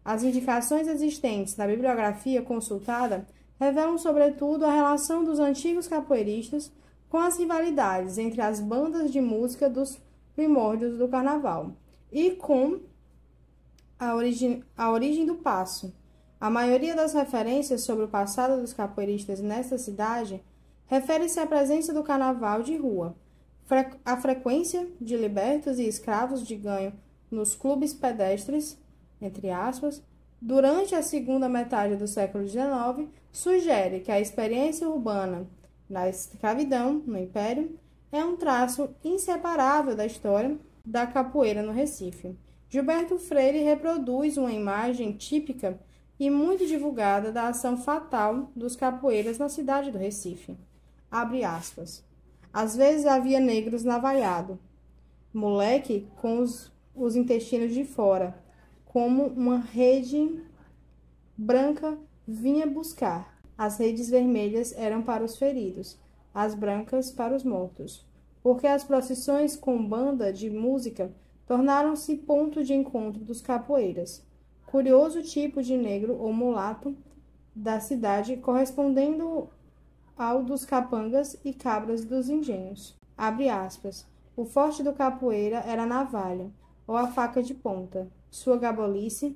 Speaker 1: As indicações existentes na bibliografia consultada revelam, sobretudo, a relação dos antigos capoeiristas com as rivalidades entre as bandas de música dos primórdios do carnaval e com a origem do passo. A maioria das referências sobre o passado dos capoeiristas nesta cidade refere-se à presença do carnaval de rua, a frequência de libertos e escravos de ganho nos clubes pedestres, entre aspas, durante a segunda metade do século XIX, sugere que a experiência urbana da escravidão no Império é um traço inseparável da história da capoeira no Recife. Gilberto Freire reproduz uma imagem típica e muito divulgada da ação fatal dos capoeiras na cidade do Recife. Abre aspas. Às vezes havia negros navalhado, moleque com os intestinos de fora, como uma rede branca vinha buscar. As redes vermelhas eram para os feridos, as brancas para os mortos, porque as procissões com banda de música tornaram-se ponto de encontro dos capoeiras, curioso tipo de negro ou mulato da cidade, correspondendo ao dos capangas e cabras dos engenhos. Abre aspas. O forte do capoeira era a navalha, ou a faca de ponta. Sua gabolice,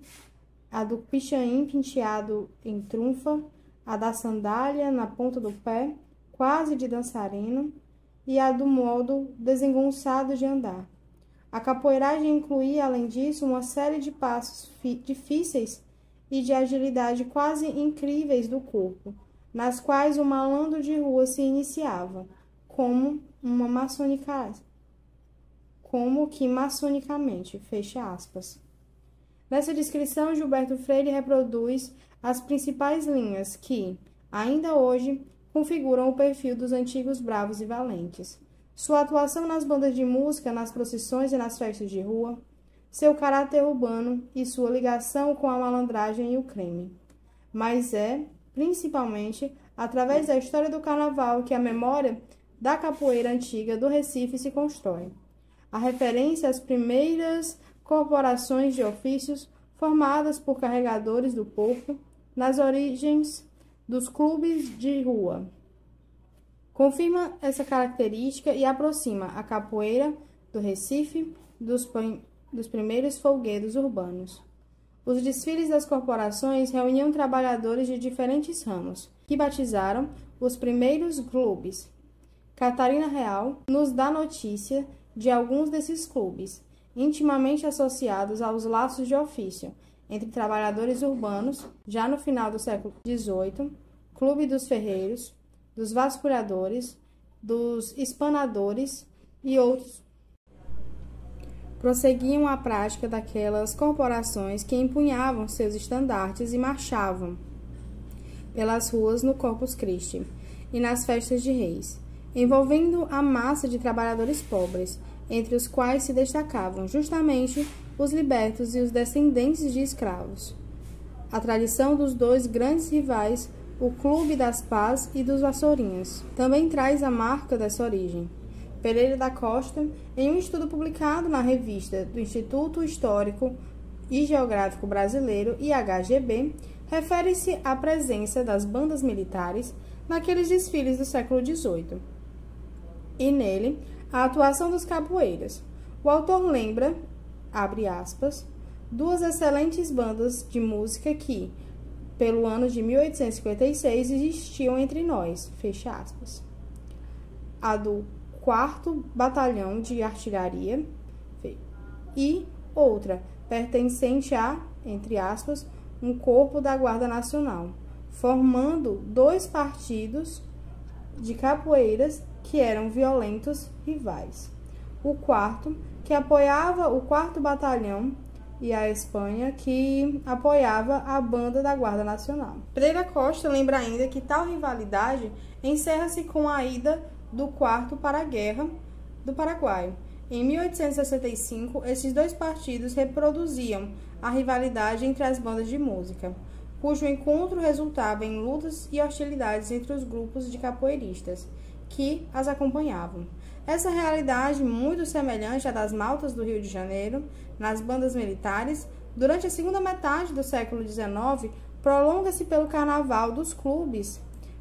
Speaker 1: a do pichain penteado em trunfa, a da sandália na ponta do pé, quase de dançarino, e a do modo desengonçado de andar. A capoeiragem incluía, além disso, uma série de passos difíceis e de agilidade quase incríveis do corpo, nas quais o malandro de rua se iniciava, como que maçonicamente, fecha aspas. Nessa descrição, Gilberto Freire reproduz as principais linhas que, ainda hoje, configuram o perfil dos antigos bravos e valentes. Sua atuação nas bandas de música, nas procissões e nas festas de rua, seu caráter urbano e sua ligação com a malandragem e o crime. Mas é, principalmente, através da história do carnaval que a memória da capoeira antiga do Recife se constrói. A referência às primeiras corporações de ofícios formadas por carregadores do porco nas origens dos clubes de rua. Confirma essa característica e aproxima a capoeira do Recife dos primeiros folguedos urbanos. Os desfiles das corporações reuniam trabalhadores de diferentes ramos, que batizaram os primeiros clubes. Catarina Real nos dá notícia de alguns desses clubes, intimamente associados aos laços de ofício entre trabalhadores urbanos, já no final do século XVIII, Clube dos Ferreiros, dos vasculhadores, dos espanadores e outros. Prosseguiam a prática daquelas corporações que empunhavam seus estandartes e marchavam pelas ruas no Corpus Christi e nas festas de reis, envolvendo a massa de trabalhadores pobres, entre os quais se destacavam justamente os libertos e os descendentes de escravos. A tradição dos dois grandes rivais, o Clube das Pás e dos Vassourinhas, também traz a marca dessa origem. Pereira da Costa, em um estudo publicado na revista do Instituto Histórico e Geográfico Brasileiro, IHGB, refere-se à presença das bandas militares naqueles desfiles do século XVIII. E nele, a atuação dos capoeiras. O autor lembra, abre aspas, duas excelentes bandas de música que, pelo ano de 1856, existiam entre nós, fecha aspas. A do 4º Batalhão de Artilharia e outra, pertencente a, entre aspas, um corpo da Guarda Nacional, formando dois partidos de capoeiras que eram violentos rivais. O 4º, que apoiava o 4º Batalhão, e a Espanha, que apoiava a banda da Guarda Nacional. Pereira Costa lembra ainda que tal rivalidade encerra-se com a ida do 4º para a Guerra do Paraguai. Em 1865, esses dois partidos reproduziam a rivalidade entre as bandas de música, cujo encontro resultava em lutas e hostilidades entre os grupos de capoeiristas que as acompanhavam. Essa realidade, muito semelhante à das maltas do Rio de Janeiro, nas bandas militares, durante a segunda metade do século XIX, prolonga-se pelo carnaval dos clubes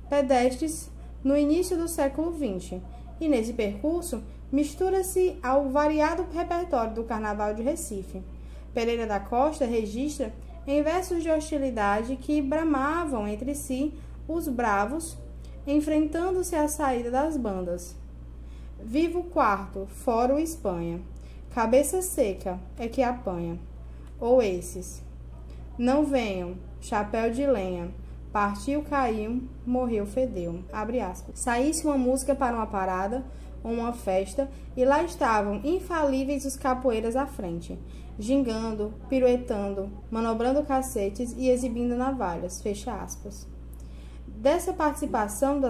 Speaker 1: pedestres no início do século XX, e nesse percurso mistura-se ao variado repertório do Carnaval de Recife. Pereira da Costa registra em versos de hostilidade que bramavam entre si os bravos, enfrentando-se à saída das bandas. Viva o 4º, fora o Espanha. Cabeça seca é que apanha. Ou esses. Não venham, chapéu de lenha. Partiu, caiu, morreu, fedeu. Abre aspas. Saísse uma música para uma parada ou uma festa, e lá estavam infalíveis os capoeiras à frente. gingando, piruetando, manobrando cacetes e exibindo navalhas, fecha aspas. Dessa participação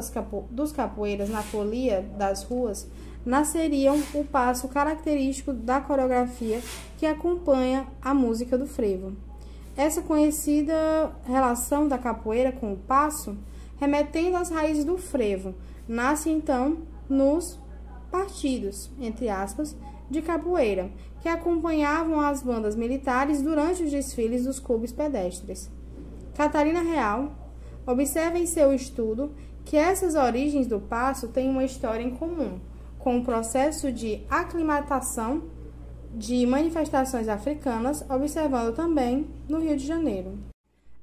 Speaker 1: dos capoeiras na folia das ruas, nasceriam o passo característico da coreografia que acompanha a música do frevo. Essa conhecida relação da capoeira com o passo, remetendo às raízes do frevo, nasce então nos partidos, entre aspas, de capoeira, que acompanhavam as bandas militares durante os desfiles dos clubes pedestres. Catarina Real observa em seu estudo que essas origens do passo têm uma história em comum, com o processo de aclimatação de manifestações africanas, observando também no Rio de Janeiro.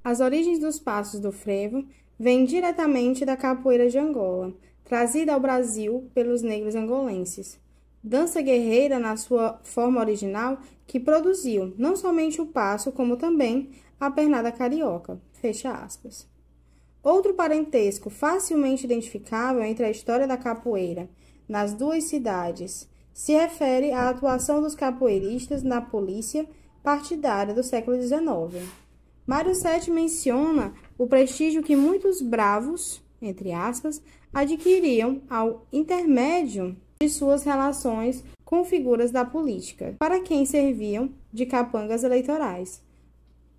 Speaker 1: As origens dos passos do frevo vêm diretamente da capoeira de Angola, trazida ao Brasil pelos negros angolenses. Dança guerreira na sua forma original que produziu não somente o passo, como também a pernada carioca, fecha aspas. Outro parentesco facilmente identificável entre a história da capoeira nas duas cidades se refere à atuação dos capoeiristas na polícia partidária do século XIX. Mário Sete menciona o prestígio que muitos bravos, entre aspas, adquiriam ao intermédio de suas relações com figuras da política, para quem serviam de capangas eleitorais.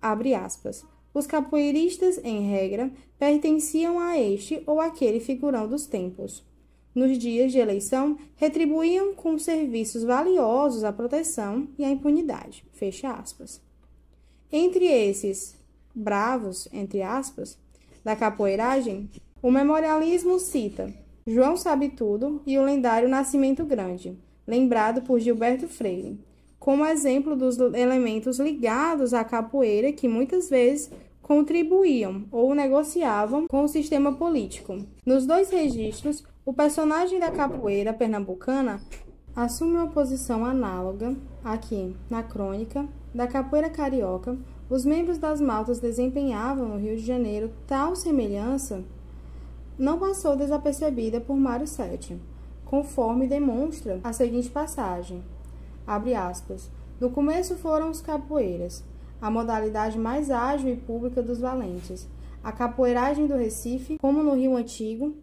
Speaker 1: Abre aspas. Os capoeiristas, em regra, pertenciam a este ou aquele figurão dos tempos. Nos dias de eleição, retribuíam com serviços valiosos a proteção e a impunidade. Fecha aspas. Entre esses bravos, entre aspas, da capoeiragem, o memorialismo cita João Sabe Tudo e o lendário Nascimento Grande, lembrado por Gilberto Freire, como exemplo dos elementos ligados à capoeira que muitas vezes contribuíam ou negociavam com o sistema político. Nos dois registros, o personagem da capoeira pernambucana assume uma posição análoga aqui na crônica da capoeira carioca. Os membros das maltas desempenhavam no Rio de Janeiro tal semelhança não passou desapercebida por Mário Sete, conforme demonstra a seguinte passagem, abre aspas, no começo foram os capoeiras, a modalidade mais ágil e pública dos valentes. A capoeiragem do Recife, como no Rio Antigo,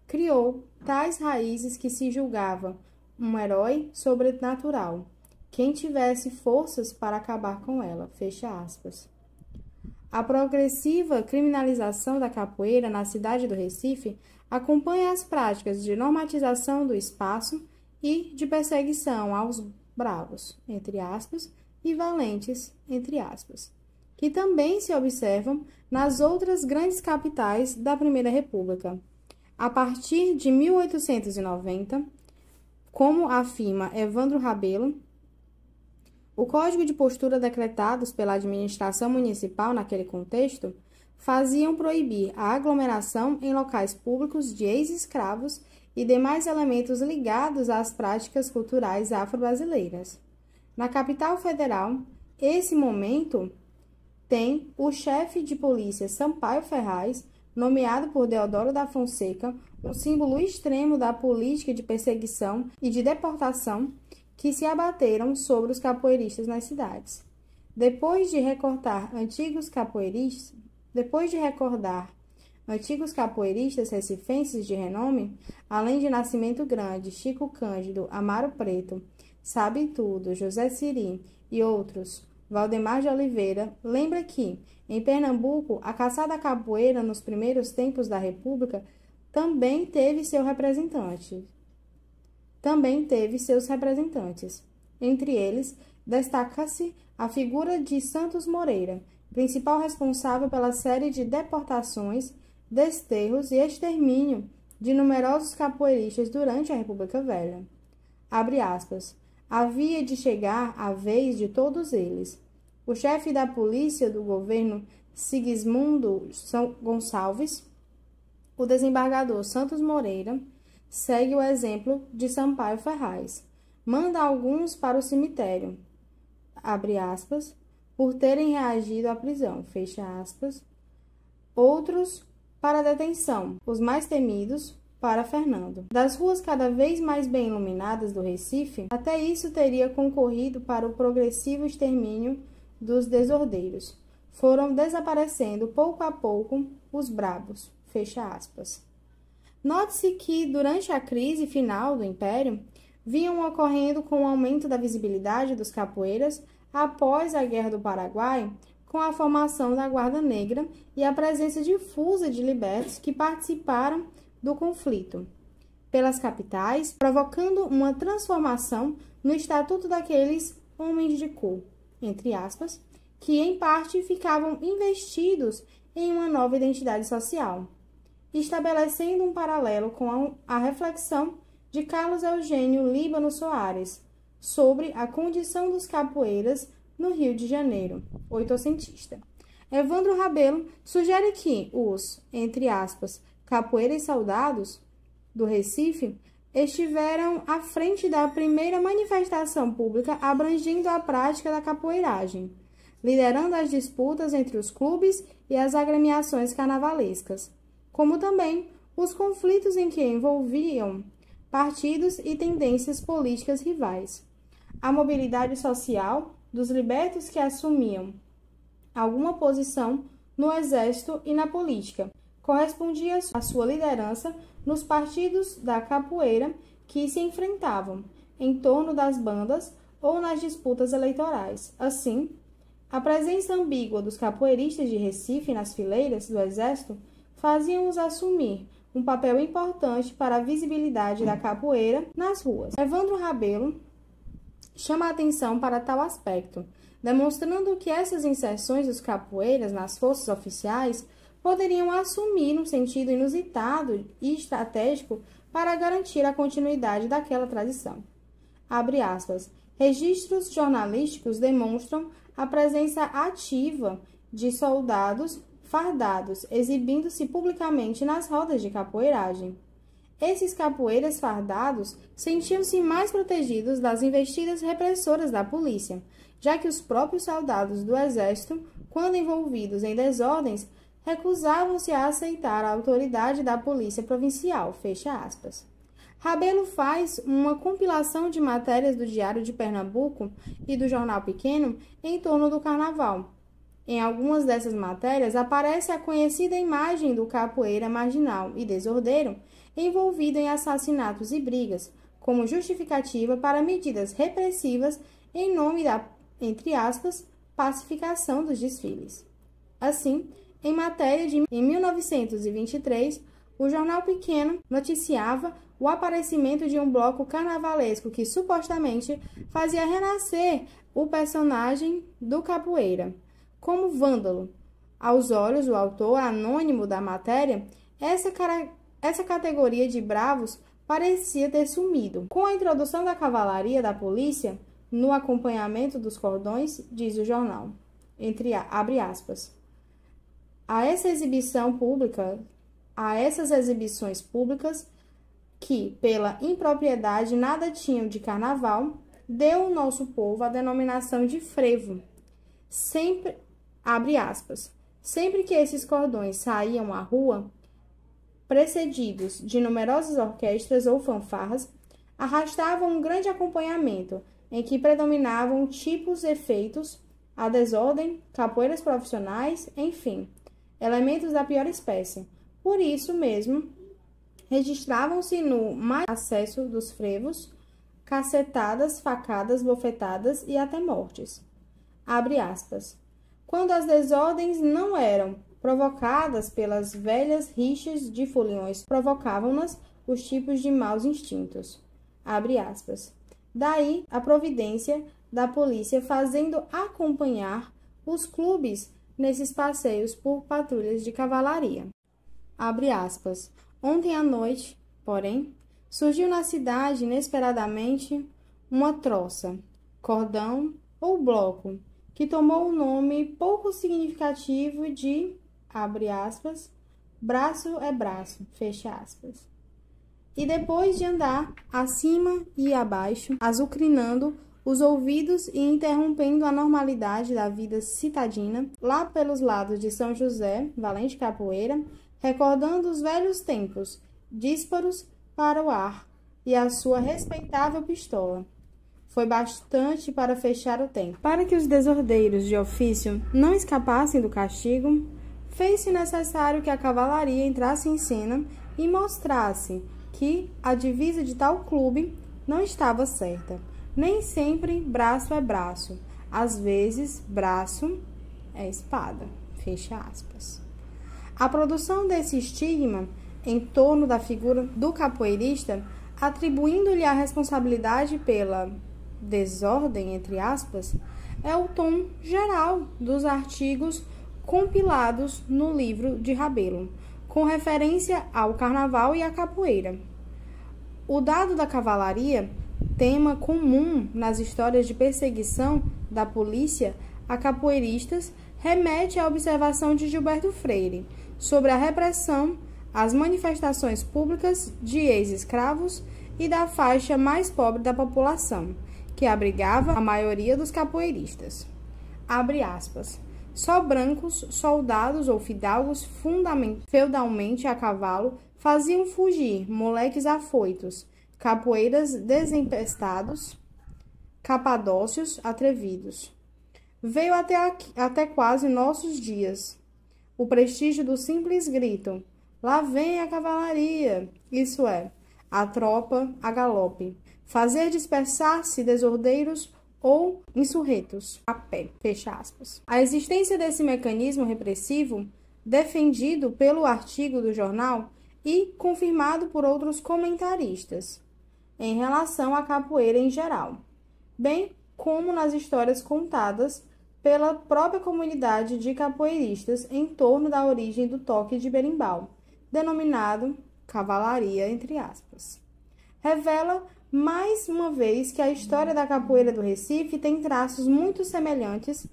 Speaker 1: criou tais raízes que se julgava um herói sobrenatural, quem tivesse forças para acabar com ela, fecha aspas. A progressiva criminalização da capoeira na cidade do Recife acompanha as práticas de normatização do espaço e de perseguição aos bravos, entre aspas, e valentes, entre aspas, que também se observam nas outras grandes capitais da Primeira República. A partir de 1890, como afirma Evandro Rabelo, o Código de Postura decretados pela administração municipal naquele contexto faziam proibir a aglomeração em locais públicos de ex-escravos e demais elementos ligados às práticas culturais afro-brasileiras. Na capital federal, esse momento tem o chefe de polícia Sampaio Ferraz, nomeado por Deodoro da Fonseca, um símbolo extremo da política de perseguição e de deportação que se abateram sobre os capoeiristas nas cidades. Depois de recordar antigos capoeiristas recifenses de renome, além de Nascimento Grande, Chico Cândido, Amaro Preto, Sabe Tudo, José Siri e outros, Valdemar de Oliveira, lembra que, em Pernambuco, a caçada à capoeira nos primeiros tempos da República também teve seus representantes. Entre eles, destaca-se a figura de Santos Moreira, principal responsável pela série de deportações, desterros e extermínio de numerosos capoeiristas durante a República Velha. Abre aspas. Havia de chegar a vez de todos eles. O chefe da polícia do governo Sigismundo Gonçalves, o desembargador Santos Moreira, segue o exemplo de Sampaio Ferraz. Manda alguns para o cemitério, abre aspas, por terem reagido à prisão, fecha aspas. Outros para a detenção, os mais temidos, para Fernando. Das ruas cada vez mais bem iluminadas do Recife, até isso teria concorrido para o progressivo extermínio dos desordeiros. Foram desaparecendo pouco a pouco os brabos. Fecha aspas. Note-se que, durante a crise final do Império, vinham ocorrendo com o aumento da visibilidade dos capoeiras após a Guerra do Paraguai, com a formação da Guarda Negra e a presença difusa de libertos que participaram do conflito pelas capitais, provocando uma transformação no estatuto daqueles homens de cor, entre aspas, que em parte ficavam investidos em uma nova identidade social, estabelecendo um paralelo com a reflexão de Carlos Eugênio Líbano Soares sobre a condição dos capoeiras no Rio de Janeiro, oitocentista. Evandro Rabelo sugere que os, entre aspas, capoeiras soldados do Recife estiveram à frente da primeira manifestação pública abrangendo a prática da capoeiragem, liderando as disputas entre os clubes e as agremiações carnavalescas, como também os conflitos em que envolviam partidos e tendências políticas rivais. A mobilidade social dos libertos que assumiam alguma posição no exército e na política correspondia à sua liderança nos partidos da capoeira que se enfrentavam em torno das bandas ou nas disputas eleitorais. Assim, a presença ambígua dos capoeiristas de Recife nas fileiras do exército faziam-os assumir um papel importante para a visibilidade da capoeira nas ruas. Evandro Rabelo chama a atenção para tal aspecto, demonstrando que essas inserções dos capoeiras nas forças oficiais poderiam assumir um sentido inusitado e estratégico para garantir a continuidade daquela tradição. Abre aspas. Registros jornalísticos demonstram a presença ativa de soldados fardados, exibindo-se publicamente nas rodas de capoeiragem. Esses capoeiras fardados sentiam-se mais protegidos das investidas repressoras da polícia, já que os próprios soldados do exército, quando envolvidos em desordens, recusavam-se a aceitar a autoridade da polícia provincial. Fecha aspas. Rabelo faz uma compilação de matérias do Diário de Pernambuco e do Jornal Pequeno em torno do carnaval. Em algumas dessas matérias aparece a conhecida imagem do capoeira marginal e desordeiro envolvido em assassinatos e brigas, como justificativa para medidas repressivas em nome da, entre aspas, pacificação dos desfiles. Assim, em matéria de 1923, o Jornal Pequeno noticiava o aparecimento de um bloco carnavalesco que supostamente fazia renascer o personagem do capoeira como vândalo. Aos olhos do autor anônimo da matéria, essa categoria de bravos parecia ter sumido. Com a introdução da cavalaria da polícia no acompanhamento dos cordões, diz o jornal, abre aspas, a essas exibições públicas que, pela impropriedade, nada tinham de carnaval, deu o nosso povo a denominação de frevo. Sempre, abre aspas, sempre que esses cordões saíam à rua, precedidos de numerosas orquestras ou fanfarras, arrastavam um grande acompanhamento, em que predominavam tipos efeitos, a desordem, capoeiras profissionais, enfim, elementos da pior espécie. Por isso mesmo, registravam-se no mais acesso dos frevos, cacetadas, facadas, bofetadas e até mortes. Abre aspas. Quando as desordens não eram provocadas pelas velhas rixas de foliões, provocavam-nas os tipos de maus instintos. Abre aspas. Daí a providência da polícia fazendo acompanhar os clubes nesses passeios por patrulhas de cavalaria. Abre aspas. Ontem à noite, porém, surgiu na cidade inesperadamente uma troça, cordão ou bloco, que tomou o nome pouco significativo de, abre aspas, braço é braço, fecha aspas. E depois de andar acima e abaixo, azucrinando os ouvidos e interrompendo a normalidade da vida citadina, lá pelos lados de São José, Valente Capoeira, recordando os velhos tempos dísparos para o ar e a sua respeitável pistola. Foi bastante para fechar o tempo. Para que os desordeiros de ofício não escapassem do castigo, fez-se necessário que a cavalaria entrasse em cena e mostrasse que a divisa de tal clube não estava certa. Nem sempre braço é braço, às vezes braço é espada. Fecha aspas. A produção desse estigma em torno da figura do capoeirista, atribuindo-lhe a responsabilidade pela desordem, entre aspas, é o tom geral dos artigos compilados no livro de Rabelo, com referência ao carnaval e à capoeira. O dado da cavalaria, tema comum nas histórias de perseguição da polícia a capoeiristas, remete à observação de Gilberto Freire sobre a repressão às manifestações públicas de ex-escravos e da faixa mais pobre da população, que abrigava a maioria dos capoeiristas. Abre aspas. Só brancos, soldados ou fidalgos feudalmente a cavalo faziam fugir moleques afoitos, capoeiras desempestados, capadócios atrevidos. Veio até quase nossos dias o prestígio do simples grito: lá vem a cavalaria, isso é, a tropa a galope, fazer dispersar-se desordeiros ou insurretos a pé, fecha aspas. A existência desse mecanismo repressivo, defendido pelo artigo do jornal e confirmado por outros comentaristas, em relação à capoeira em geral, bem como nas histórias contadas pela própria comunidade de capoeiristas em torno da origem do toque de berimbau, denominado cavalaria, entre aspas. Revela mais uma vez que a história da capoeira do Recife tem traços muito semelhantes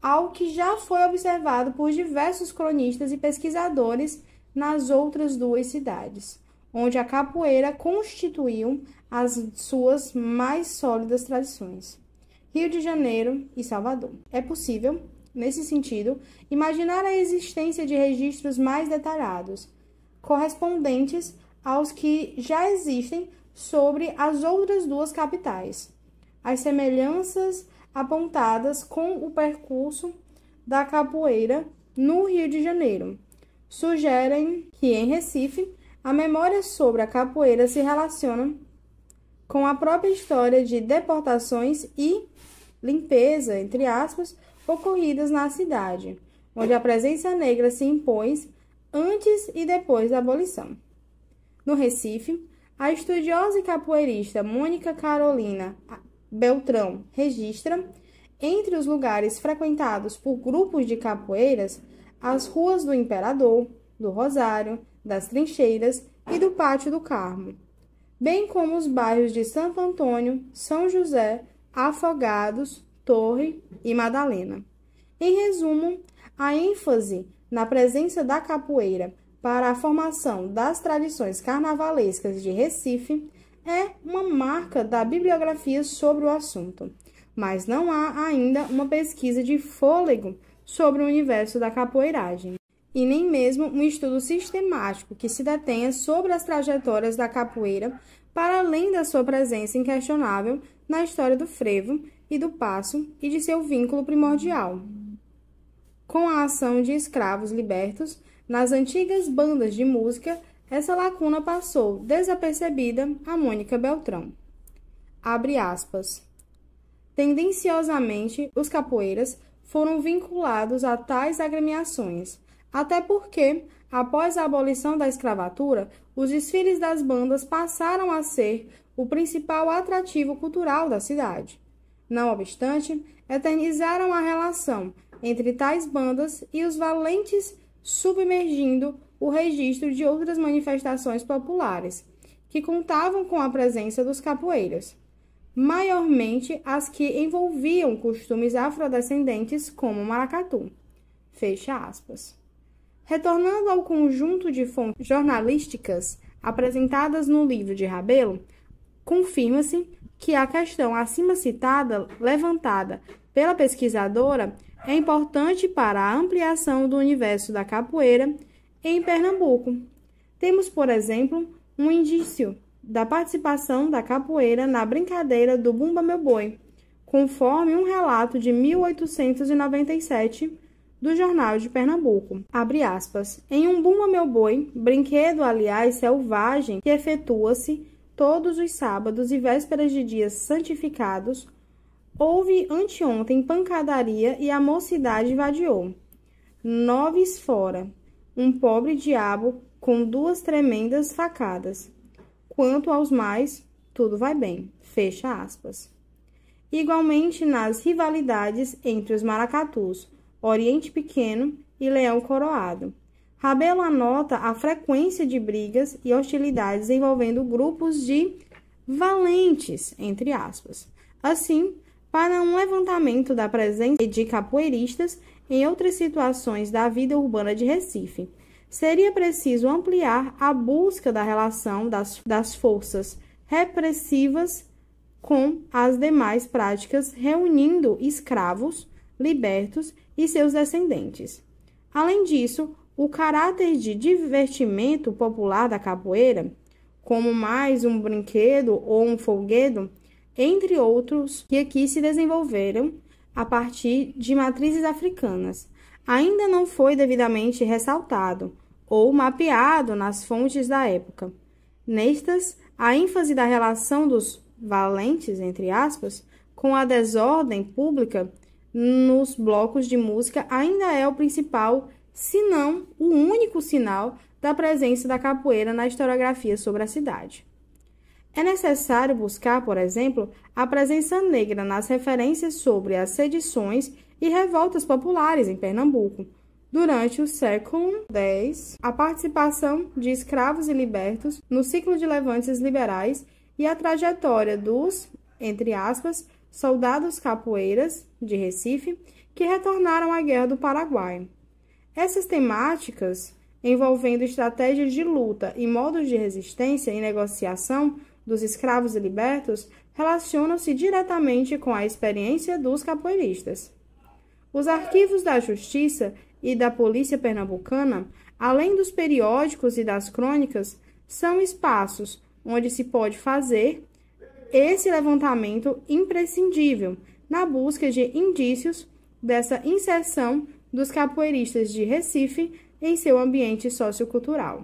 Speaker 1: ao que já foi observado por diversos cronistas e pesquisadores nas outras duas cidades, onde a capoeira constituiu as suas mais sólidas tradições: Rio de Janeiro e Salvador. É possível, nesse sentido, imaginar a existência de registros mais detalhados, correspondentes aos que já existem sobre as outras duas capitais. As semelhanças apontadas com o percurso da capoeira no Rio de Janeiro sugerem que, em Recife, a memória sobre a capoeira se relaciona com a própria história de deportações e limpeza, entre aspas, ocorridas na cidade, onde a presença negra se impôs antes e depois da abolição. No Recife, a estudiosa e capoeirista Mônica Carolina Beltrão registra, entre os lugares frequentados por grupos de capoeiras, as ruas do Imperador, do Rosário, das Trincheiras e do Pátio do Carmo, bem como os bairros de Santo Antônio, São José, Afogados, Torre e Madalena. Em resumo, a ênfase na presença da capoeira para a formação das tradições carnavalescas de Recife é uma marca da bibliografia sobre o assunto, mas não há ainda uma pesquisa de fôlego sobre o universo da capoeiragem, e nem mesmo um estudo sistemático que se detenha sobre as trajetórias da capoeira para além da sua presença inquestionável na história do frevo e do passo e de seu vínculo primordial com a ação de escravos libertos nas antigas bandas de música. Essa lacuna passou desapercebida a Mônica Beltrão. Abre aspas. Tendenciosamente, os capoeiras foram vinculados a tais agremiações, até porque, após a abolição da escravatura, os desfiles das bandas passaram a ser o principal atrativo cultural da cidade. Não obstante, eternizaram a relação entre tais bandas e os valentes, submergindo o registro de outras manifestações populares, que contavam com a presença dos capoeiras, maiormente as que envolviam costumes afrodescendentes como o maracatu. Fecha aspas. Retornando ao conjunto de fontes jornalísticas apresentadas no livro de Rabelo, confirma-se que a questão acima citada, levantada pela pesquisadora, é importante para a ampliação do universo da capoeira em Pernambuco, Temos, por exemplo, um indício da participação da capoeira na brincadeira do Bumba Meu Boi, conforme um relato de 1897 do Jornal de Pernambuco. Abre aspas. Em um Bumba Meu Boi, brinquedo, aliás, selvagem, que efetua-se todos os sábados e vésperas de dias santificados, houve anteontem pancadaria e a mocidade vadiou. Noves fora, um pobre diabo com 2 tremendas facadas. Quanto aos mais, tudo vai bem. Fecha aspas. Igualmente nas rivalidades entre os maracatus, Oriente Pequeno e Leão Coroado. Rabelo anota a frequência de brigas e hostilidades envolvendo grupos de valentes, entre aspas. Assim, para um levantamento da presença de capoeiristas em outras situações da vida urbana de Recife, seria preciso ampliar a busca da relação das forças repressivas com as demais práticas, reunindo escravos, libertos e seus descendentes. Além disso, o caráter de divertimento popular da capoeira, como mais um brinquedo ou um folguedo, entre outros que aqui se desenvolveram a partir de matrizes africanas, ainda não foi devidamente ressaltado ou mapeado nas fontes da época. Nestas, a ênfase da relação dos valentes, entre aspas, com a desordem pública nos blocos de música ainda é o principal, se não o único sinal da presença da capoeira na historiografia sobre a cidade. É necessário buscar, por exemplo, a presença negra nas referências sobre as sedições e revoltas populares em Pernambuco. Durante o século X, a participação de escravos e libertos no ciclo de levantes liberais e a trajetória dos, entre aspas, soldados capoeiras de Recife que retornaram à Guerra do Paraguai. Essas temáticas, envolvendo estratégias de luta e modos de resistência e negociação dos escravos e libertos, relacionam-se diretamente com a experiência dos capoeiristas. Os arquivos da Justiça e da Polícia Pernambucana, além dos periódicos e das crônicas, são espaços onde se pode fazer esse levantamento imprescindível na busca de indícios dessa inserção dos capoeiristas de Recife em seu ambiente sociocultural.